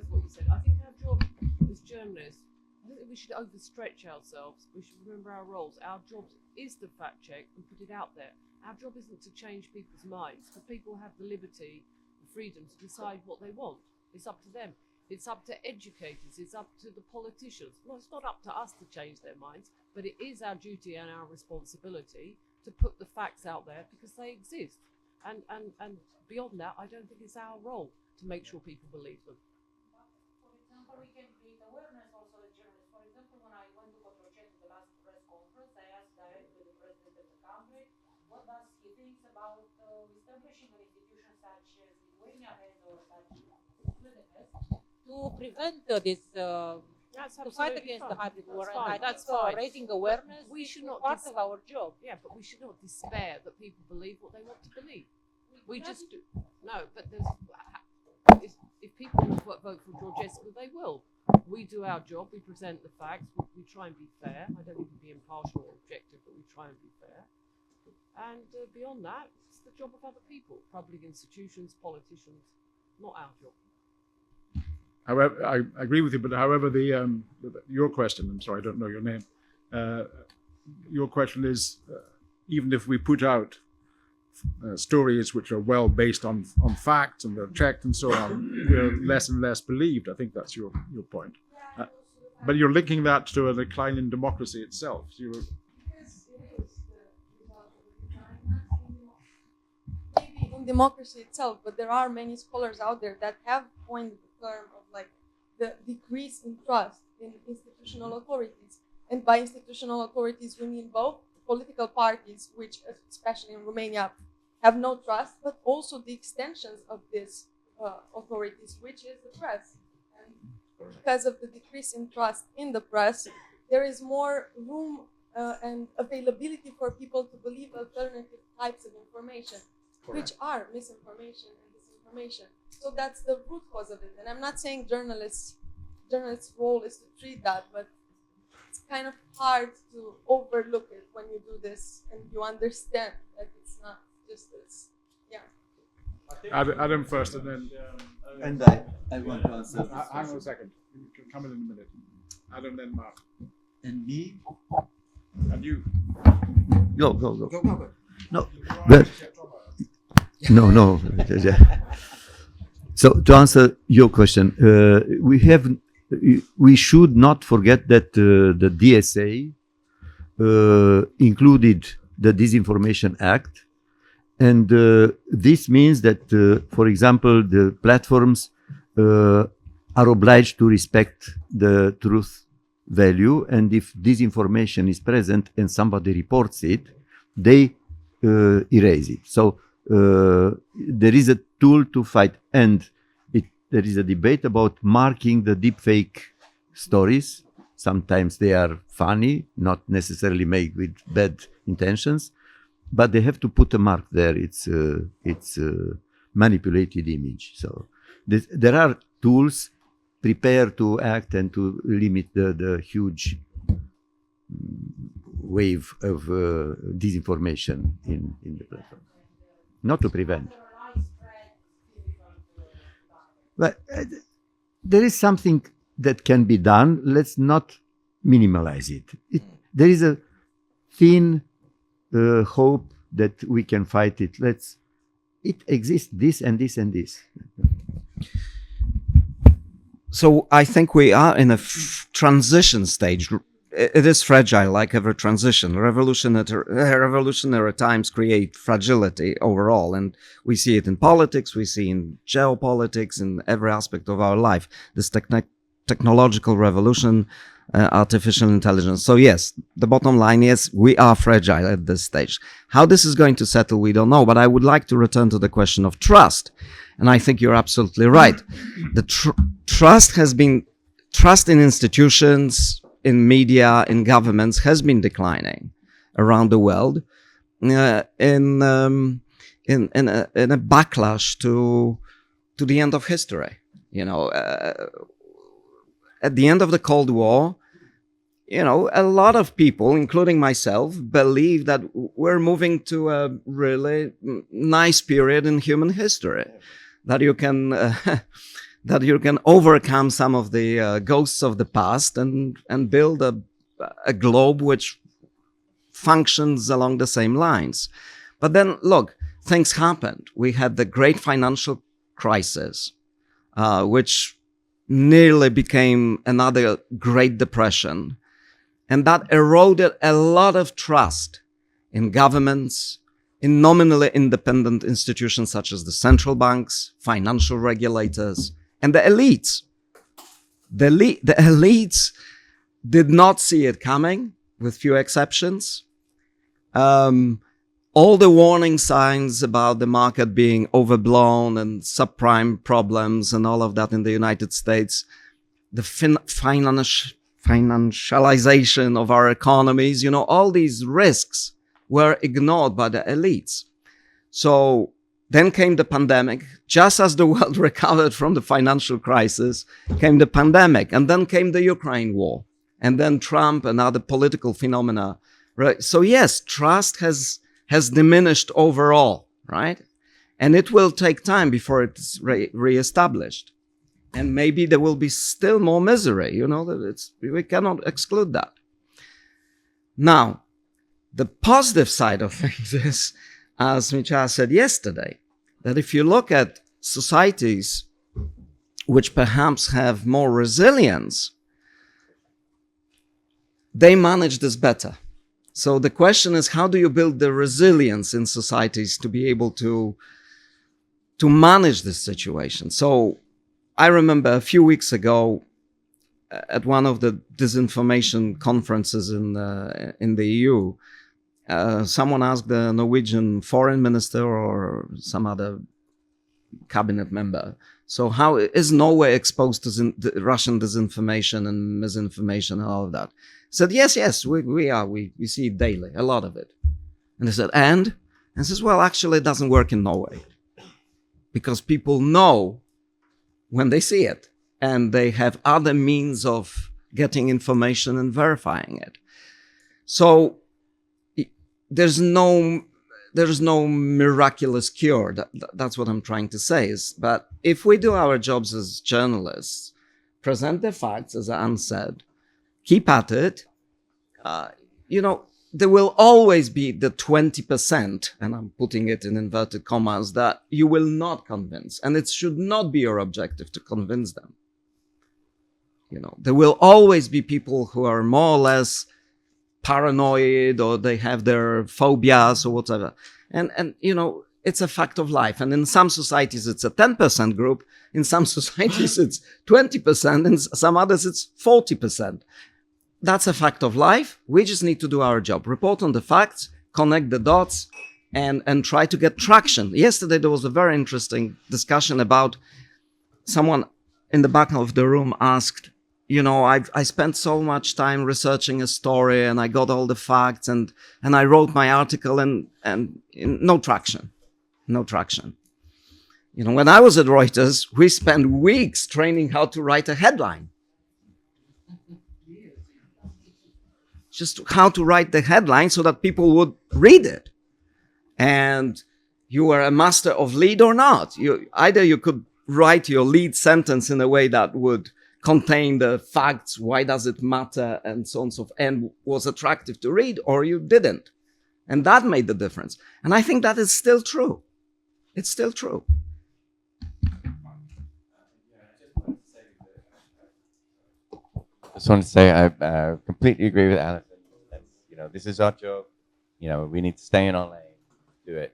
what you said. I think our job as journalists, I think that we should overstretch ourselves. We should remember our roles. Our job is to fact check and put it out there. Our job isn't to change people's minds, because people have the liberty and freedom to decide what they want. It's up to them. It's up to educators. It's up to the politicians. Well, it's not up to us to change their minds, but it is our duty and our responsibility to put the facts out there, because they exist. And beyond that, I don't think it's our role to make sure people believe them. For example, we can create awareness also as journalists. For example, when I went to Cotroceni to the last press conference, I asked directly the president of the country what does he think about establishing an institution such as Lithuania has, or such Sweden has, to prevent this, to fight against the hybrid war. And that's fine. Raising awareness We should not part of our job. Yeah, but we should not despair that people believe what they want to believe. We just do. No, but if people vote for Georgescu, they will. We do our job. We present the facts. We try and be fair. I don't even be impartial or objective, but we try and be fair. And beyond that, it's the job of other people, public institutions, politicians, not our job. However, I agree with you, but however, your question, I'm sorry, I don't know your name. Your question is, even if we put out stories which are well based on facts and they're checked and so on, we're less and less believed. I think that's your point. But you're linking that to a decline in democracy itself. So Because it is the result of a decline, not maybe in democracy itself, but there are many scholars out there that have coined the term of like the decrease in trust in institutional authorities. And by institutional authorities, we mean both political parties, which especially in Romania have no trust, but also the extensions of these authorities, which is the press. And because of the decrease in trust in the press, there is more room and availability for people to believe alternative types of information, which are misinformation and disinformation. disinformation. So that's the root cause of it. And I'm not saying journalists' role is to treat that, but it's kind of hard to overlook it when you do this and you understand that it's not just this. Yeah. Adam first, and then. And I want to answer. Hang on a second. You can come in a minute. Adam, then Mark. And me? And you. Go. Go. No, but no. So to answer your question, we should not forget that the DSA included the Disinformation Act, and this means that, for example, the platforms are obliged to respect the truth value, and if disinformation is present and somebody reports it, they erase it. So there is a tool to fight, and there is a debate about marking the deepfake stories. Sometimes they are funny, not necessarily made with bad intentions, but they have to put a mark there. It's manipulated image. So there are tools prepared to act and to limit the huge wave of disinformation in the platform, not to prevent. But there is something that can be done. Let's not minimalize it. There is a thin hope that we can fight it. It exists, this and this and this. So I think we are in a transition stage. It is fragile, like every transition. Revolutionary times create fragility overall, and we see it in politics, we see in geopolitics, in every aspect of our life. This technological revolution, artificial intelligence. So yes, the bottom line is we are fragile at this stage. How this is going to settle, we don't know. But I would like to return to the question of trust, and I think you're absolutely right. The trust in institutions, in media, in governments has been declining around the world in a backlash to the end of history. You know, at the end of the Cold War, you know, a lot of people, including myself, believe that we're moving to a really nice period in human history, that you can that you can overcome some of the ghosts of the past and build a globe which functions along the same lines. But then, look, things happened. We had the great financial crisis, which nearly became another Great Depression. And that eroded a lot of trust in governments, in nominally independent institutions such as the central banks, financial regulators, and the elites. The elites did not see it coming, with few exceptions. All the warning signs about the market being overblown and subprime problems and all of that in the United States, the financialization of our economies, you know, all these risks were ignored by the elites. So then came the pandemic. Just as the world recovered from the financial crisis, came the pandemic, and then came the Ukraine war, and then Trump and other political phenomena. Right? So yes, trust has diminished overall, right? And it will take time before it's reestablished. And maybe there will be still more misery, you know, we cannot exclude that. Now, the positive side of things is, as Michal said yesterday, that if you look at societies which perhaps have more resilience, they manage this better. So the question is, how do you build the resilience in societies to be able to manage this situation? So I remember a few weeks ago at one of the disinformation conferences in the EU, someone asked the Norwegian foreign minister or some other cabinet member, so how is Norway exposed to Russian disinformation and misinformation and all of that? He said, yes, we are. We see it daily, a lot of it. And they said, and? And says, well, actually, it doesn't work in Norway. because people know when they see it, and they have other means of getting information and verifying it. So there's no miraculous cure. That's what I'm trying to say. But if we do our jobs as journalists, present the facts, as Anne said, keep at it, there will always be the 20%, and I'm putting it in inverted commas, that you will not convince. And it should not be your objective to convince them. There will always be people who are more or less paranoid, or they have their phobias or whatever. And it's a fact of life. And in some societies, it's a 10% group. In some societies, it's 20%. In some others, it's 40%. That's a fact of life. We just need to do our job. Report on the facts, connect the dots, and try to get traction. Yesterday, there was a very interesting discussion about someone in the back of the room asked, I spent so much time researching a story, and I got all the facts, and I wrote my article, and no traction. No traction. When I was at Reuters, we spent weeks training how to write a headline. Just how to write the headline so that people would read it. And you were a master of lead or not. Either you could write your lead sentence in a way that would contain the facts, why does it matter, and so on and so forth, and was attractive to read, or you didn't. And that made the difference. And I think that is still true. It's still true. I just want to say I completely agree with Alison. This is our job. We need to stay in our lane, do it.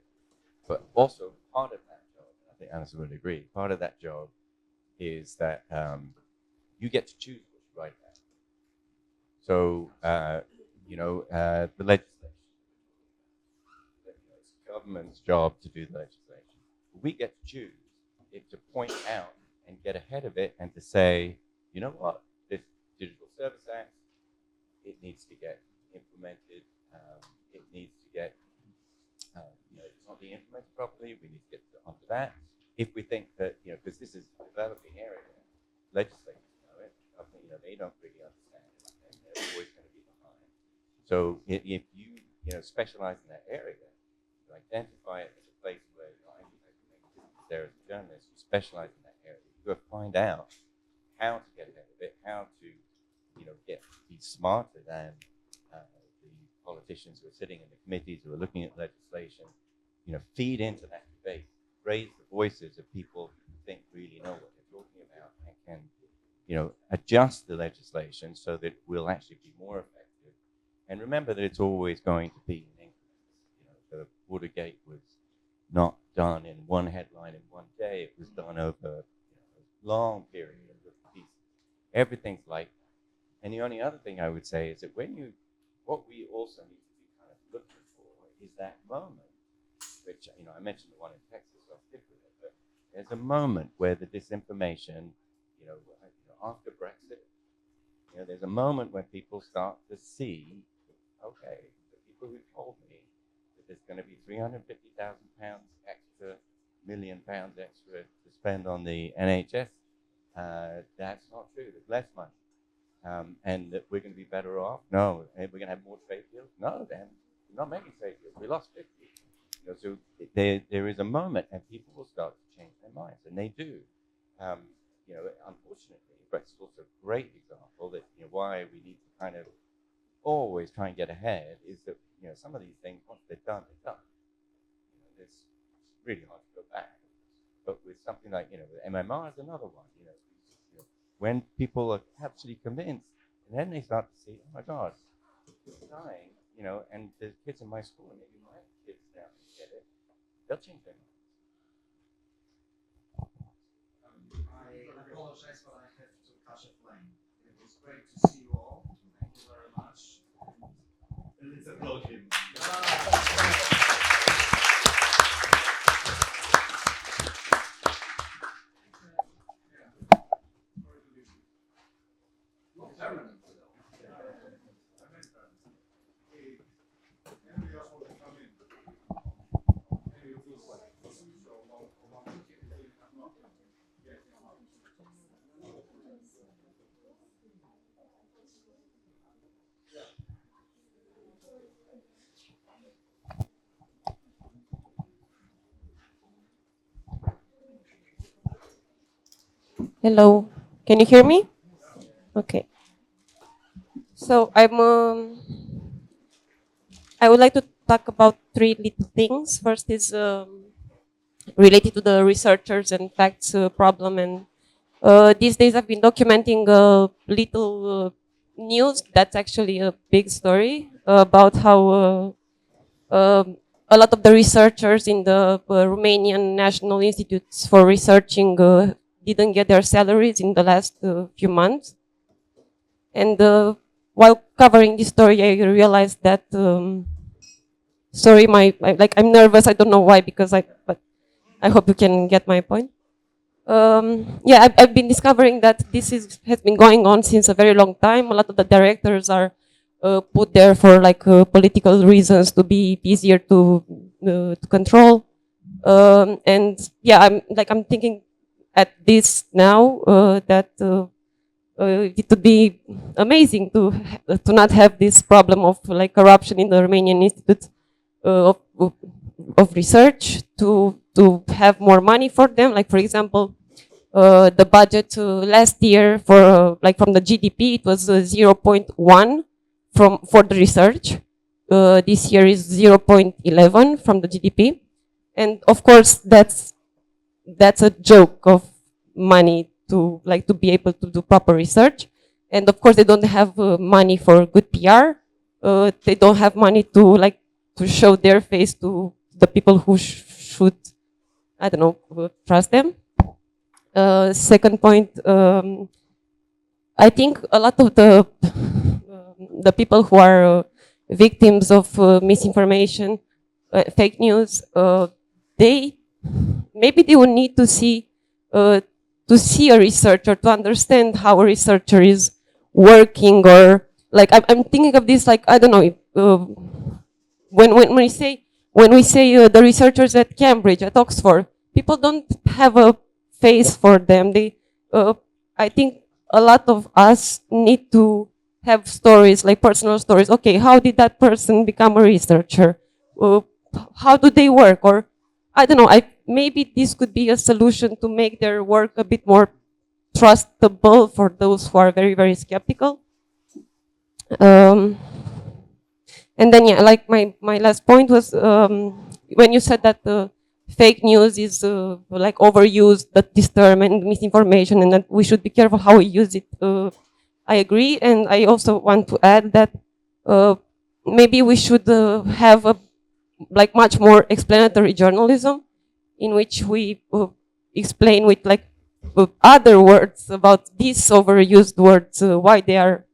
But also, part of that job, I think Alison would agree, part of that job is that you get to choose what you write about. So, the legislation. It's the government's job to do the legislation. We get to choose if to point out and get ahead of it and to say, you know what, this Digital Service Act, it needs to get implemented. It needs to get, if it's not being implemented properly, we need to get onto that. If we think that, because this is a developing area, legislators know it, they don't really understand it, and they're always going to be behind. So if you, specialize in that area, you identify it as a place where there as a journalist, you specialize in that area, you go find out how to get ahead of it, how to, be smarter than the politicians who are sitting in the committees who are looking at legislation, feed into that debate, raise the voices of people who think really know what they're talking about and can, adjust the legislation so that it will actually be more effective. And remember that it's always going to be in increments. The Watergate was not done in one headline in one day. It was done over a long period of pieces. Everything's like that. And the only other thing I would say is that what we also need to be kind of looking for is that moment, which, I mentioned the one in Texas, so I'll stick with it, but there's a moment where the disinformation, after Brexit, there's a moment when people start to see, okay, the people who told me that there's going to be £350,000 extra, £1 million extra to spend on the NHS, that's not true. There's less money. And that we're going to be better off? No. And we're going to have more trade deals? No, then. We're not making trade deals. We lost 50. So there is a moment, and people will start to change their minds, and they do. Unfortunately, Brexit's also a great example that why we need to kind of always try and get ahead is that some of these things, once they're done, they're done. It's really hard to go back. But with something like with MMR is another one. When people are absolutely convinced, and then they start to see, oh my God, it's dying, and there's kids in my school, and maybe my kids now get it, they'll change their minds. I apologize, but I have to catch a plane. It was great to see you all. Thank you very much. And let's applaud him. Hello, can you hear me? Okay. So I would like to talk about three little things. First is related to the researchers and facts problem, and these days I've been documenting a little news that's actually a big story about how a lot of the researchers in the Romanian National Institutes for Researching didn't get their salaries in the last few months. And while covering this story, I realized that, sorry, I'm nervous. I don't know why, but I hope you can get my point. Yeah, I've been discovering that has been going on since a very long time. A lot of the directors are put there for political reasons to be easier to control. And yeah, I'm thinking at this now that it would be amazing to not have this problem of corruption in the Romanian Institute of Research, to have more money for them. Like for example, the budget last year for from the GDP, it was 0.1 for the research. This year is 0.11 from the GDP, and of course that's a joke of money to be able to do proper research. And of course they don't have money for good PR. They don't have money to show their face to the people who should, I don't know, trust them. Second point, I think a lot of the people who are victims of misinformation, fake news, maybe they will need to see a researcher to understand how a researcher is working, or I'm thinking of this, I don't know, when we say the researchers at Cambridge, at Oxford, people don't have a face for them. I think a lot of us need to have stories, like personal stories. Okay, how did that person become a researcher? How do they work? Or I don't know, maybe this could be a solution to make their work a bit more trustable for those who are very, very skeptical. And then, yeah, my last point was when you said that fake news is overused, that this term, and misinformation, and that we should be careful how we use it. I agree, and I also want to add that maybe we should have a much more explanatory journalism, in which we explain with other words about these overused words, why they are,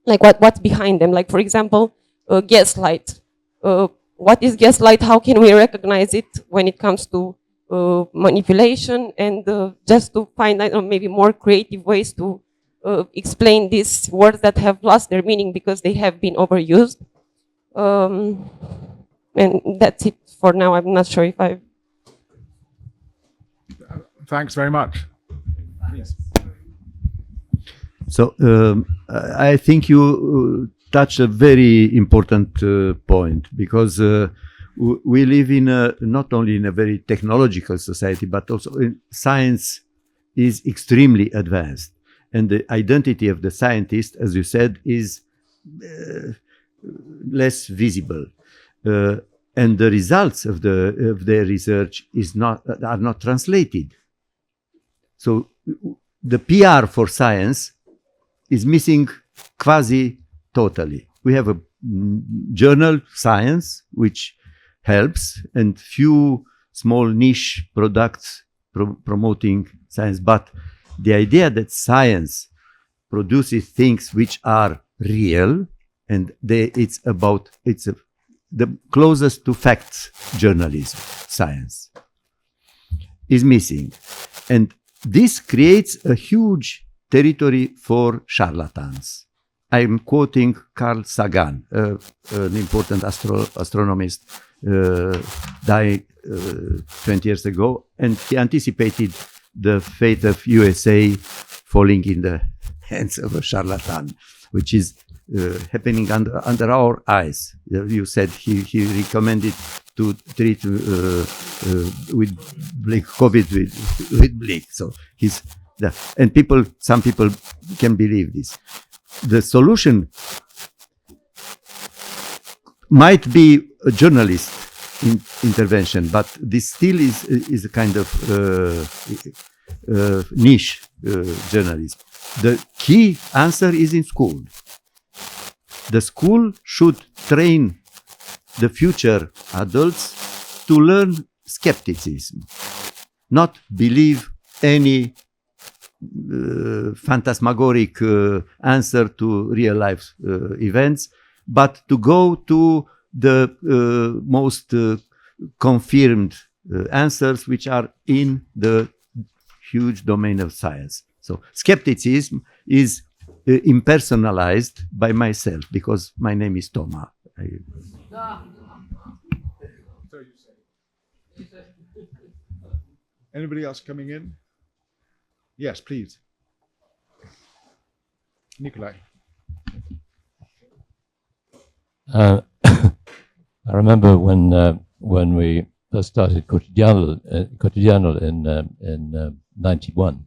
what's behind them. Like for example, gaslight. What is gaslight? How can we recognize it when it comes to manipulation? And just to find, I don't know, maybe more creative ways to explain these words that have lost their meaning because they have been overused. And that's it for now. I'm not sure if I've... Thanks very much. Yes. So I think you touch a very important point, because we live in not only in a very technological society, but also science is extremely advanced, and the identity of the scientist, as you said, is less visible, and the results of their research are not translated. So the PR for science is missing quasi totally. We have a journal, Science, which helps, and few small niche products promoting science. But the idea that science produces things which are real, and it's the closest to facts journalism, science, is missing. And this creates a huge territory for charlatans. I'm quoting Carl Sagan, an important astronomist, died 20 years ago, and he anticipated the fate of USA falling in the hands of a charlatan, which is happening under our eyes. You said he recommended to treat with bleak COVID with bleak. So he's And some people can believe this. The solution might be a journalist intervention, but this still is a kind of niche journalism. The key answer is in school. The school should train the future adults to learn skepticism, not believe any phantasmagoric answer to real life events, but to go to the most confirmed answers which are in the huge domain of science. So skepticism is impersonalized by myself because my name is Thomas. Anybody else coming in? Yes, please. Nikolai. I remember when we first started Quotidiano in '91.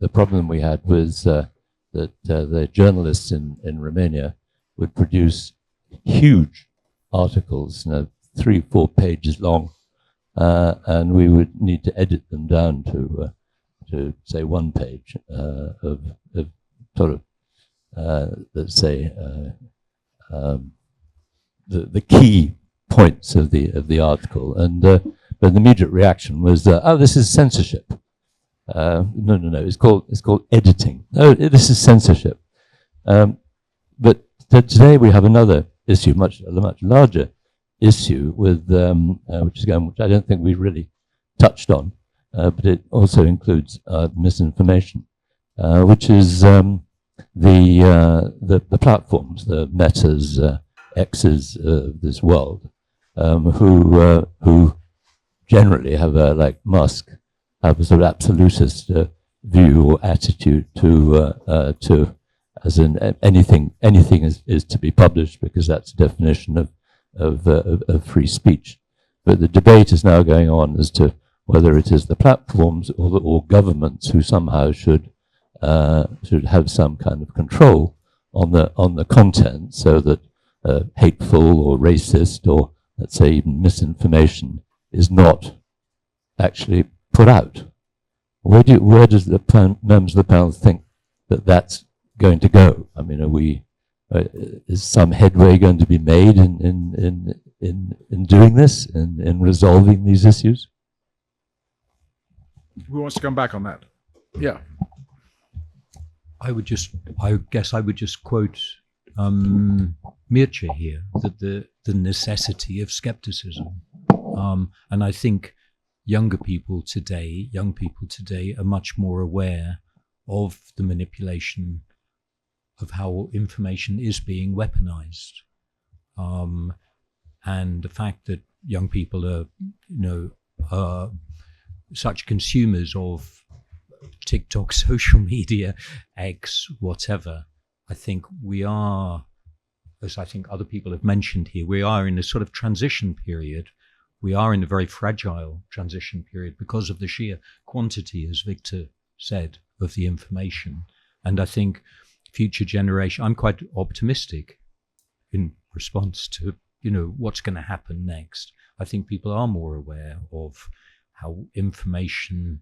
The problem we had was that the journalists in Romania would produce huge articles, 3-4 pages long, and we would need to edit them down to say 1 page of sort of let's say the key points of the article, and but the immediate reaction was, oh, this is censorship. No, it's called editing. No, this is censorship. But today we have another issue, a much larger issue with which I don't think we really touched on, but it also includes misinformation, which is the platforms, the Metas, X's of this world, who generally have like Musk, have a sort of absolutist view or attitude to as in anything is to be published because that's the definition of free speech. But the debate is now going on as to whether it is the platforms or governments who somehow should have some kind of control on the content, so that hateful or racist or let's say even misinformation is not actually put out. Where does the members of the panel think that that's going to go? I mean, is some headway going to be made in doing this, in resolving these issues? Who wants to come back on that? Yeah. I guess I would just quote Mircea here, that the necessity of skepticism, and I think young people today are much more aware of the manipulation of how information is being weaponized, and the fact that young people are, such consumers of TikTok, social media, X, whatever. I think we are, as I think other people have mentioned here, we are in a sort of transition period. We are in a very fragile transition period because of the sheer quantity, as Victor said, of the information. And I think future generation, I'm quite optimistic in response to, what's going to happen next. I think people are more aware of how information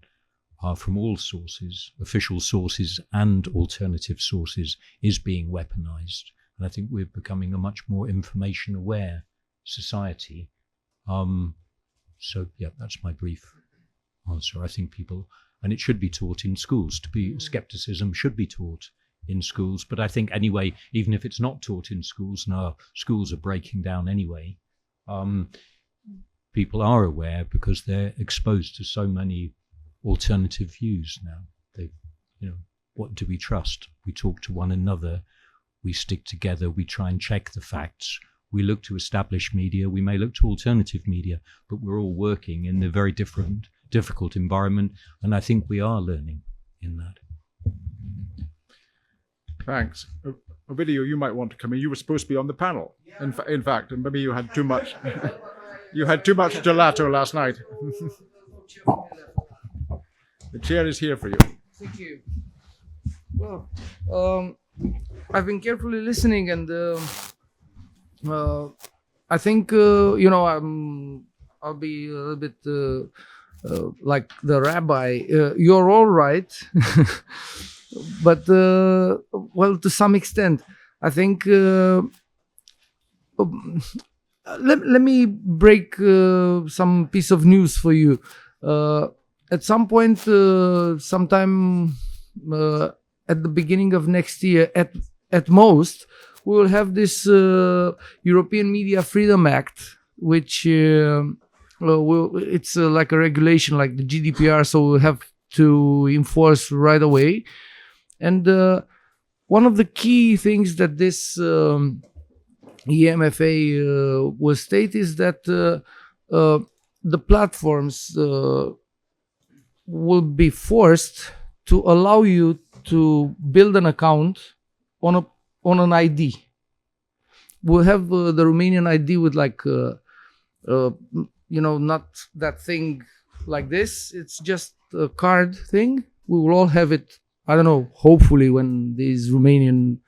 from all sources, official sources and alternative sources, is being weaponized. And I think we're becoming a much more information aware society. So yeah, that's my brief answer. I think people, and it should be taught in schools, skepticism should be taught in schools. But I think anyway, even if it's not taught in schools, and our schools are breaking down anyway, people are aware because they're exposed to so many alternative views now. What do we trust? We talk to one another, we stick together, we try and check the facts. We look to established media, we may look to alternative media, but we're all working in a very difficult environment, and I think we are learning in that. Thanks. Ovidio, you might want to come in. You were supposed to be on the panel, in fact, and maybe you had too much. You had too much gelato last night. The chair is here for you. Thank you. Well, I've been carefully listening, and I think I'll be a little bit like the rabbi. You're all right, but well, to some extent, I think. Let me break some piece of news for you. At some point, sometime at the beginning of next year, at most, we will have this European Media Freedom Act, which it's like a regulation like the GDPR, so we'll have to enforce right away. And one of the key things that this EMFA will state is that the platforms will be forced to allow you to build an account on an ID. We'll have the Romanian ID with like not that thing like this. It's just a card thing. We will all have it. I don't know. Hopefully, when these Romanian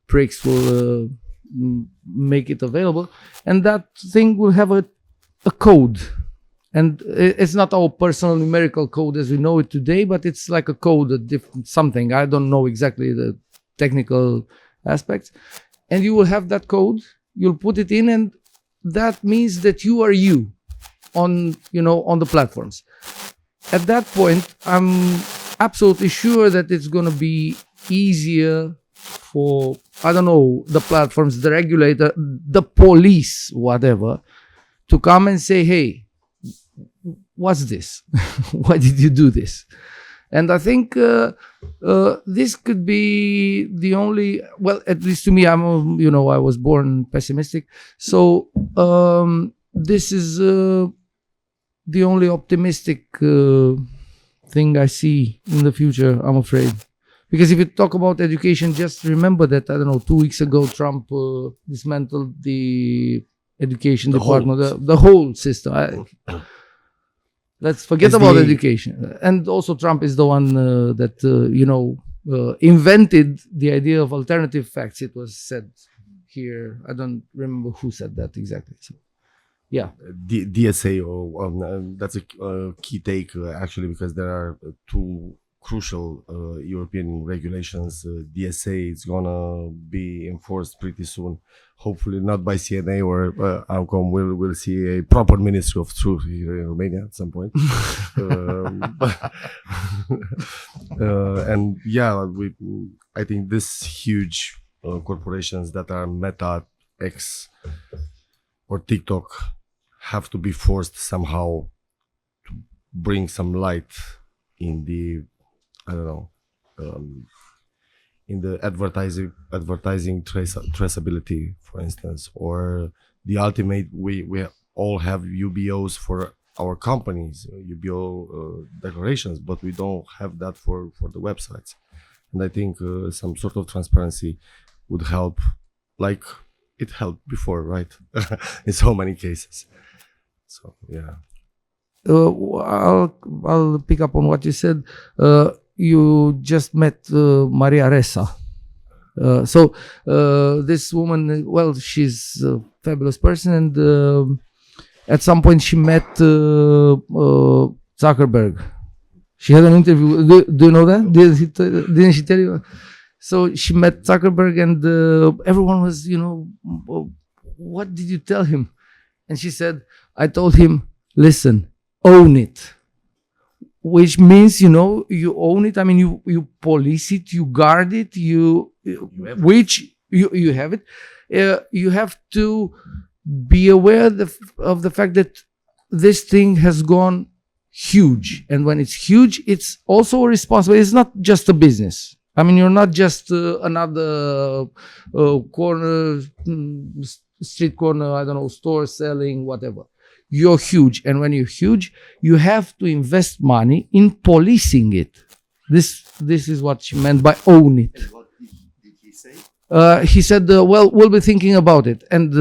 pricks will make it available, and that thing will have a code. And it's not our personal numerical code as we know it today, but it's like a code, a different something. I don't know exactly the technical aspects. And you will have that code, you'll put it in, and that means that you are you on the platforms. At that point, I'm absolutely sure that it's going to be easier for, I don't know, the platforms, the regulator, the police, whatever, to come and say, hey, what's this? Why did you do this? And I think this could be the only, well, at least to me, I was born pessimistic. So this is the only optimistic thing I see in the future, I'm afraid. Because if you talk about education, just remember that, I don't know, 2 weeks ago, Trump dismantled the education department, the whole system. Let's forget about education. And also Trump is the one that, invented the idea of alternative facts. It was said here. I don't remember who said that exactly. So, yeah. DSA, that's a key take, actually, because there are two crucial European regulations. DSA is gonna be enforced pretty soon. Hopefully not by CNA or outcome. We'll see a proper Ministry of Truth here in Romania at some point. And yeah, I think this huge corporations that are Meta, X, or TikTok have to be forced somehow to bring some light in the, I don't know, in the advertising traceability, for instance, or the ultimate. We all have UBOs for our companies, UBO declarations, but we don't have that for the websites. And I think some sort of transparency would help, like it helped before, right? In so many cases. So yeah. I'll pick up on what you said. You just met Maria Ressa. So this woman, well, she's a fabulous person, and at some point she met Zuckerberg. She had an interview. Do you know that? Didn't she tell you? So she met Zuckerberg, and everyone was, what did you tell him? And she said, I told him, listen, own it. Which means, you own it. I mean, you police it, you guard it, you have it. You have to be aware of the fact that this thing has gone huge. And when it's huge, it's also a responsibility. It's not just a business. I mean, you're not just another street corner, I don't know, store selling, whatever. You're huge, and when you're huge, you have to invest money in policing it. This is what she meant by own it. And what did he say? He said, well, we'll be thinking about it. And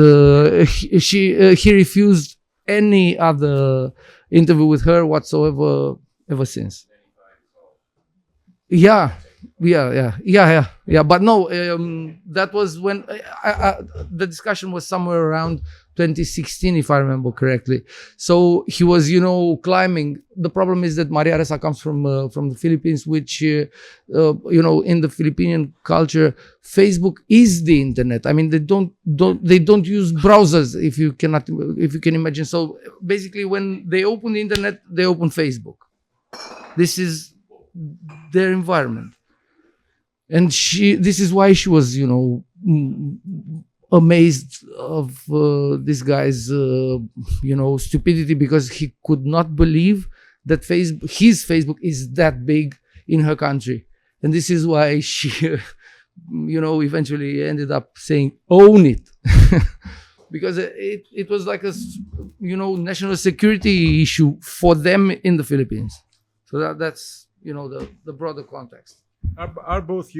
he refused any other interview with her whatsoever ever since. Yeah. But no, that was when the discussion was somewhere around 2016, if I remember correctly. So he was, climbing. The problem is that Maria Ressa comes from the Philippines, which, in the Philippine culture, Facebook is the internet. I mean, they don't use browsers, if you can imagine. So basically, when they open the internet, they open Facebook. This is their environment. And this is why she was, amazed of this guy's, stupidity, because he could not believe that his Facebook is that big in her country. And this is why she, eventually ended up saying, own it. Because it was like a, national security issue for them in the Philippines. So that's, the broader context. Are both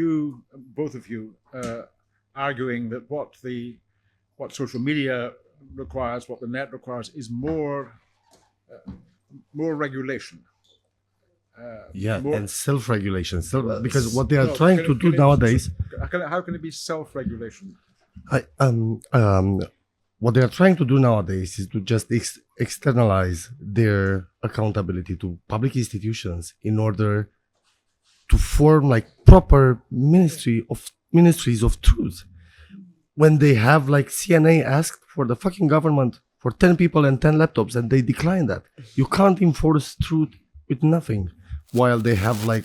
of you arguing that what social media requires, what the net requires, is more regulation? And self-regulation. Because what they are trying to do nowadays. How can it be self-regulation? What they are trying to do nowadays is to just externalize their accountability to public institutions in order to form like proper ministries of truth. When they have like CNA asked for the fucking government for 10 people and 10 laptops and they decline that. You can't enforce truth with nothing. While they have like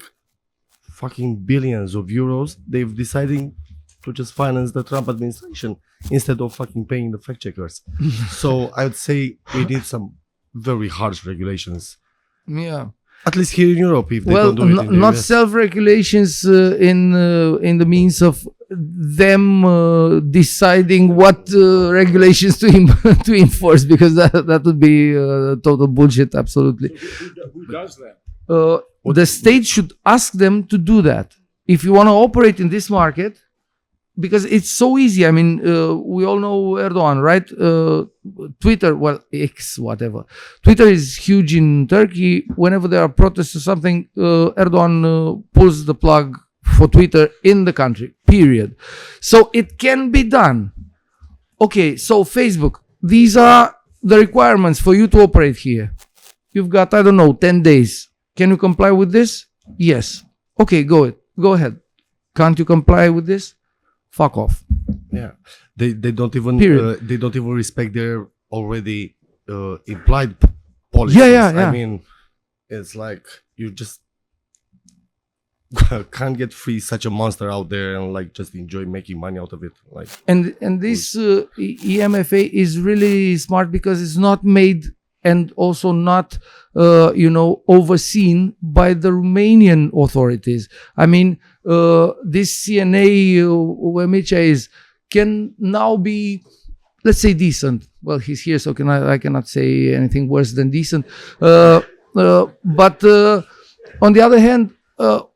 fucking billions of euros, they've decided to just finance the Trump administration instead of fucking paying the fact checkers. So I would say we need some very harsh regulations. Yeah. At least here in Europe, if they don't do it in the not US. self-regulations in the means of them deciding what regulations to enforce, because that would be total bullshit. Absolutely. So who does that? The state should ask them to do that if you want to operate in this market, because it's so easy. I mean, we all know Erdogan, right? Twitter, well, X, whatever. Twitter is huge in Turkey. Whenever there are protests or something, Erdogan pulls the plug for Twitter in the country, period. So it can be done. Okay, so Facebook, these are the requirements for you to operate here. You've got, 10 days. Can you comply with this? Yes. Okay, go ahead. Can't you comply with this? Fuck off. Yeah, they don't even they don't even respect their already implied policies. Yeah. I mean, it's like you just can't get free such a monster out there and like just enjoy making money out of it. Like and this EMFA is really smart because it's not made and also not overseen by the Romanian authorities. I mean, this CNA where Mircea is can now be, let's say, decent. Well, he's here, so I cannot say anything worse than decent. But on the other hand,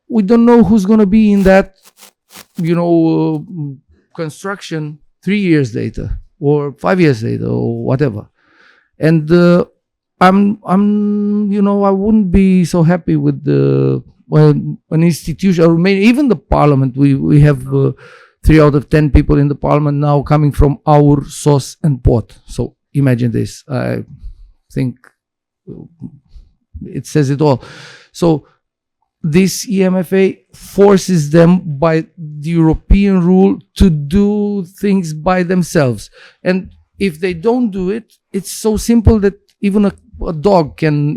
we don't know who's going to be in that, construction 3 years later or 5 years later or whatever. And I wouldn't be so happy with an institution, or maybe even the parliament. We have 3 out of 10 people in the parliament now coming from our sauce and pot. So imagine this. I think it says it all. So this EMFA forces them by the European rule to do things by themselves. And if they don't do it, it's so simple that even a dog can,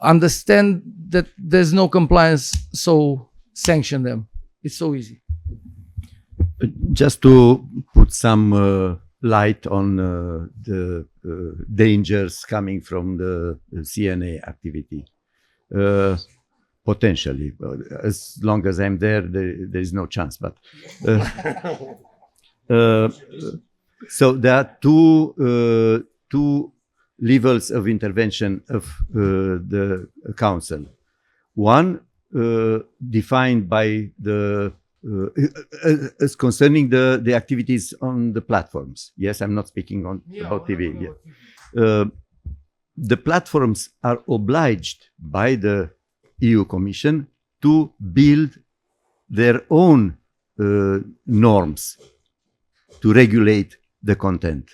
understand that there's no compliance, so sanction them. It's so easy. Just to put some light on the dangers coming from the CNA activity. Potentially, as long as I'm there is no chance. But so there are two levels of intervention of the council. One defined by the as concerning the activities on the platforms. Yes, I'm not speaking about TV. Yeah. The platforms are obliged by the EU Commission to build their own norms to regulate the content.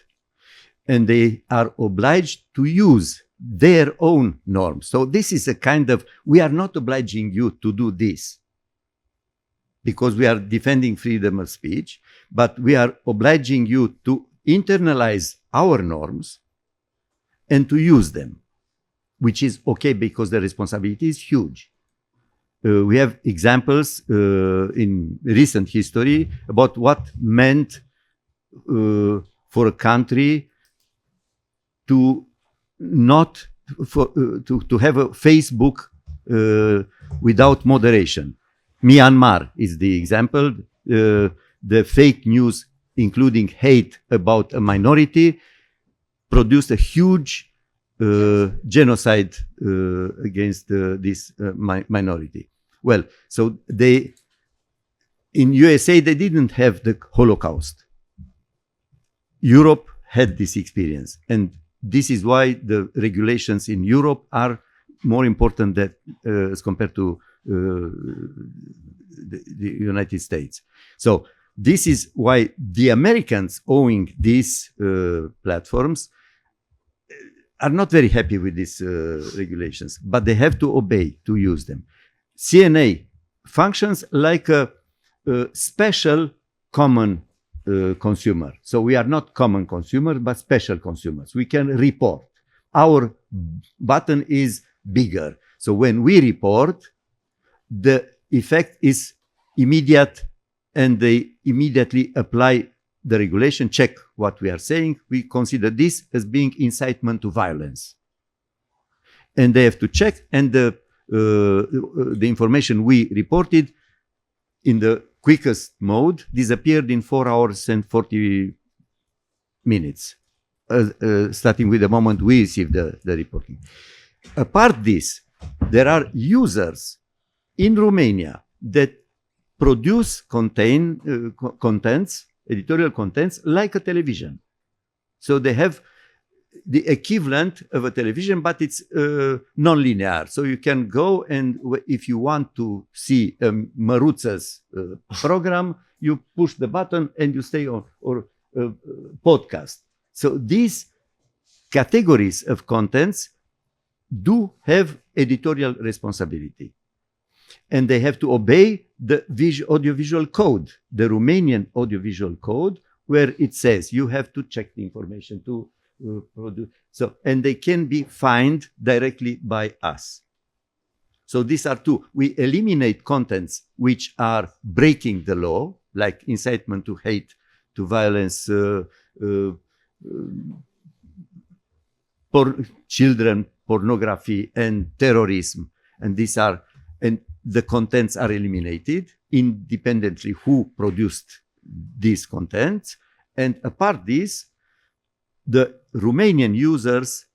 And they are obliged to use their own norms. So this is a kind of, we are not obliging you to do this because we are defending freedom of speech, but we are obliging you to internalize our norms and to use them, which is okay because the responsibility is huge. We have examples in recent history about what meant for a country to not to have a Facebook without moderation. Myanmar is the example. The fake news, including hate about a minority, produced a huge genocide against this minority. Well, so in USA, they didn't have the Holocaust. Europe had this experience. And this is why the regulations in Europe are more important than, as compared to the United States. So this is why the Americans owning these platforms are not very happy with these regulations, but they have to obey to use them. CNA functions like a special common consumer. So we are not common consumers, but special consumers. We can report. Our button is bigger. So when we report, the effect is immediate and they immediately apply the regulation, check what we are saying. We consider this as being incitement to violence. And they have to check, and the information we reported in the quickest mode disappeared in 4 hours and 40 minutes, starting with the moment we received the reporting. Apart this, there are users in Romania that produce contents, editorial contents, like a television. So they have the equivalent of a television, but it's non-linear. So you can go and if you want to see Maruța's program, you push the button and you stay on, or podcast. So these categories of contents do have editorial responsibility. And they have to obey the audiovisual code, the Romanian audiovisual code, where it says you have to check the information to produce. So, and they can be fined directly by us. So these are two. We eliminate contents which are breaking the law, like incitement to hate, to violence, children pornography, and terrorism. And these are, and the contents are eliminated independently who produced these contents. And apart this, the Romanian users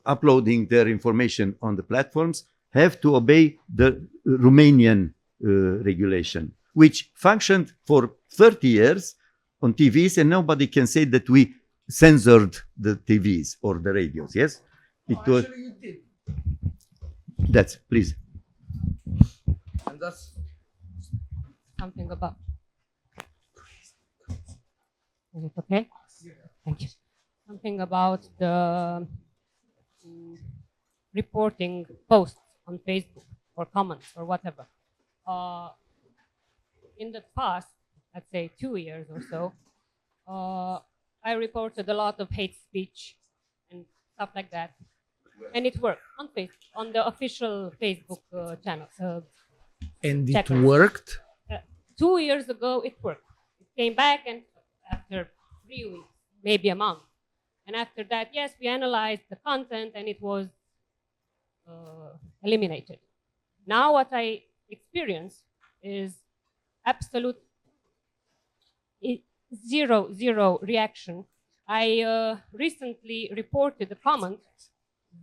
uploading their information on the platforms have to obey the Romanian regulation, which functioned for 30 years on TVs, and nobody can say that we censored the TVs or the radios. Yes, it was. Actually, you did. That's, please. And that's something about. Is it okay? Thank you. Something about the reporting posts on Facebook or comments or whatever. In the past, let's say 2 years or so, I reported a lot of hate speech and stuff like that. And it worked on Facebook, on the official Facebook channel. And it worked? 2 years ago, it worked. It came back, and after 3 weeks, maybe a month. And after that, yes, we analyzed the content, and it was eliminated. Now what I experience is absolute zero reaction. I recently reported a comment,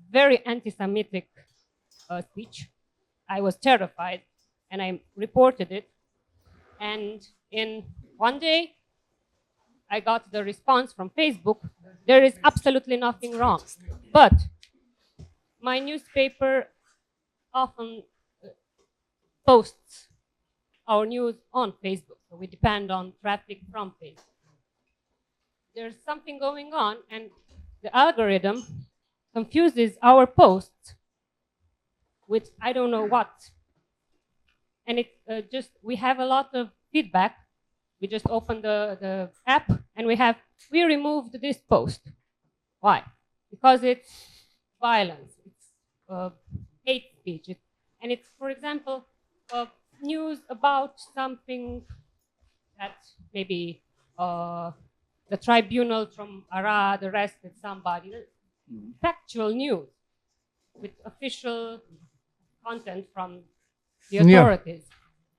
very anti-Semitic speech. I was terrified, and I reported it. And in one day, I got the response from Facebook, there is absolutely nothing wrong. But my newspaper often posts our news on Facebook, so we depend on traffic from Facebook. There's something going on, and the algorithm confuses our posts with I don't know what. And it we have a lot of feedback. We just open the app and we removed this post. Why? Because it's violence, it's hate speech, and it's, for example, news about something that maybe the tribunal from Arad arrested somebody. Factual news with official content from the authorities.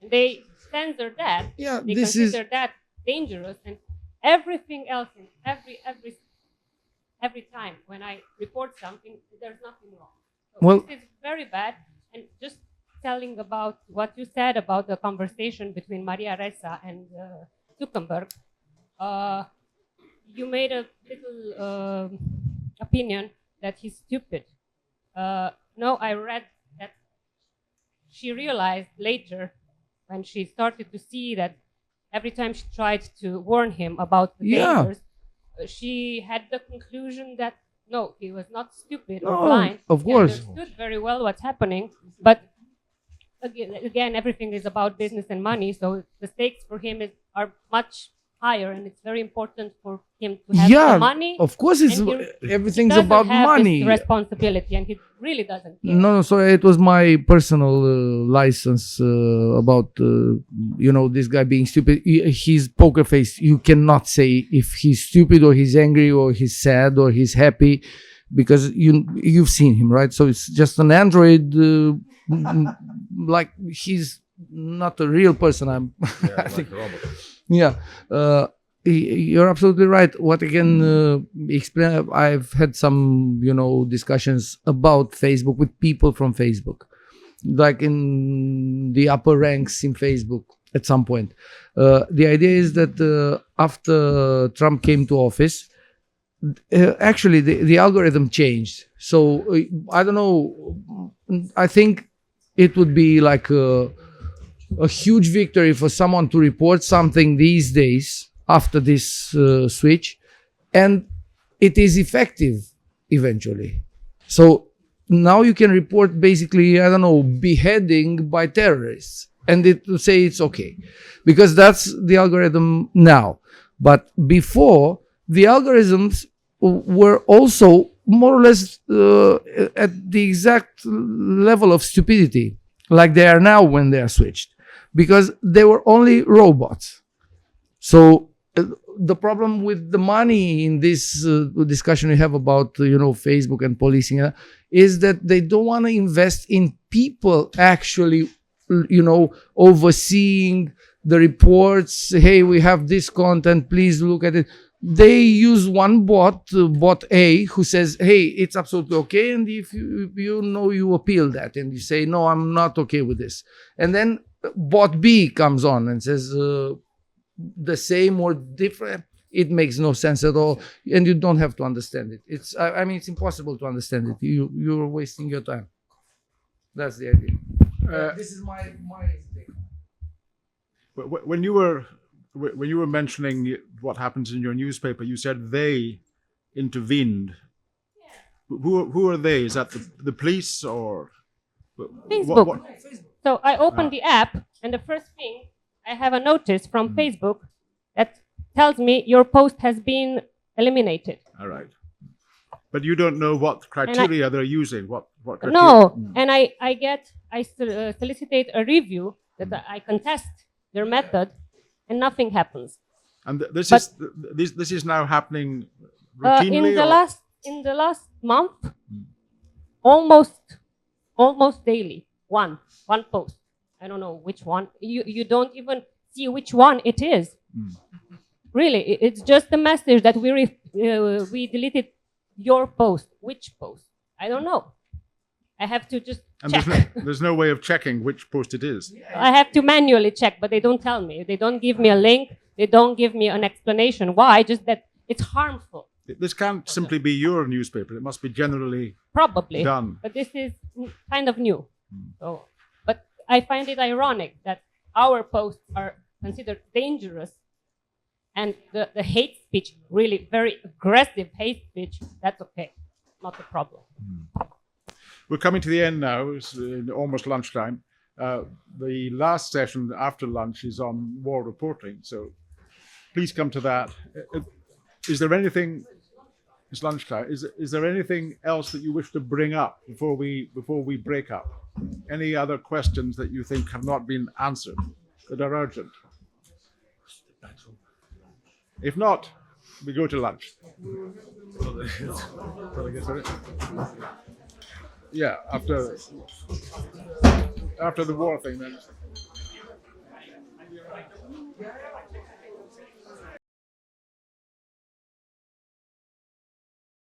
And they censor that. Yeah, they this consider that dangerous, and everything else in every time when I report something, there's nothing wrong. So Well, this is very bad. And just telling about what you said about the conversation between Maria Ressa and Zuckerberg, you made a little opinion that he's stupid. No, I read that she realized later when she started to see that every time she tried to warn him about the dangers, she had the conclusion that no, he was not stupid or blind. Of course. He understood very well what's happening, but again, everything is about business and money, so the stakes for him are much higher, and it's very important for him to have the money. Of course, everything's doesn't about have money. this responsibility, and he really doesn't care. No, sorry, it was my personal license about this guy being stupid. His poker face. You cannot say if he's stupid or he's angry or he's sad or he's happy, because you've seen him, right? So it's just an android. Like he's not a real person. I think. Yeah, you're absolutely right. What I can explain, I've had some, discussions about Facebook with people from Facebook, like in the upper ranks in Facebook at some point. The idea is that after Trump came to office, actually the algorithm changed. So I don't know, I think it would be like a huge victory for someone to report something these days after this switch, and it is effective eventually. So now you can report basically, I don't know, beheading by terrorists, and it will say it's okay, because that's the algorithm now. But before, the algorithms were also more or less at the exact level of stupidity, like they are now when they are switched, because they were only robots. So the problem with the money in this discussion we have about Facebook and policing is that they don't want to invest in people actually overseeing the reports. Hey, we have this content, please look at it. They use one bot A, who says, hey, it's absolutely okay, and if you appeal that and you say, no, I'm not okay with this, and then bot B comes on and says the same or different. It makes no sense at all, and you don't have to understand it. It's impossible to understand it. You're wasting your time. That's the idea. This is my take. When you were mentioning what happens in your newspaper, you said they intervened. Yeah. Who are they? Is that the police or Facebook? What? So I opened the app, and the first thing, I have a notice from Facebook that tells me your post has been eliminated. All right. But you don't know what criteria they're using. What criteria? No, and I solicitate a review that I contest their method, and nothing happens. And this is now happening routinely. In the last month, almost daily, one post. I don't know which one. You don't even see which one it is. Really, it's just a message that we deleted your post. Which post? I don't know. I have to just check. There's no way of checking which post it is. I have to manually check, but they don't tell me. They don't give me a link. They don't give me an explanation why. Just that it's harmful. This can't simply be your newspaper. It must be generally probably done. But this is kind of new. So, but I find it ironic that our posts are considered dangerous, and the hate speech, really very aggressive hate speech, that's okay, not a problem. We're coming to the end now. It's almost lunchtime. The last session after lunch is on war reporting, so please come to that. Is there anything? It's lunchtime. Is there anything else that you wish to bring up before we break up? Any other questions that you think have not been answered that are urgent? If not, we go to lunch. Yeah, after the war thing then.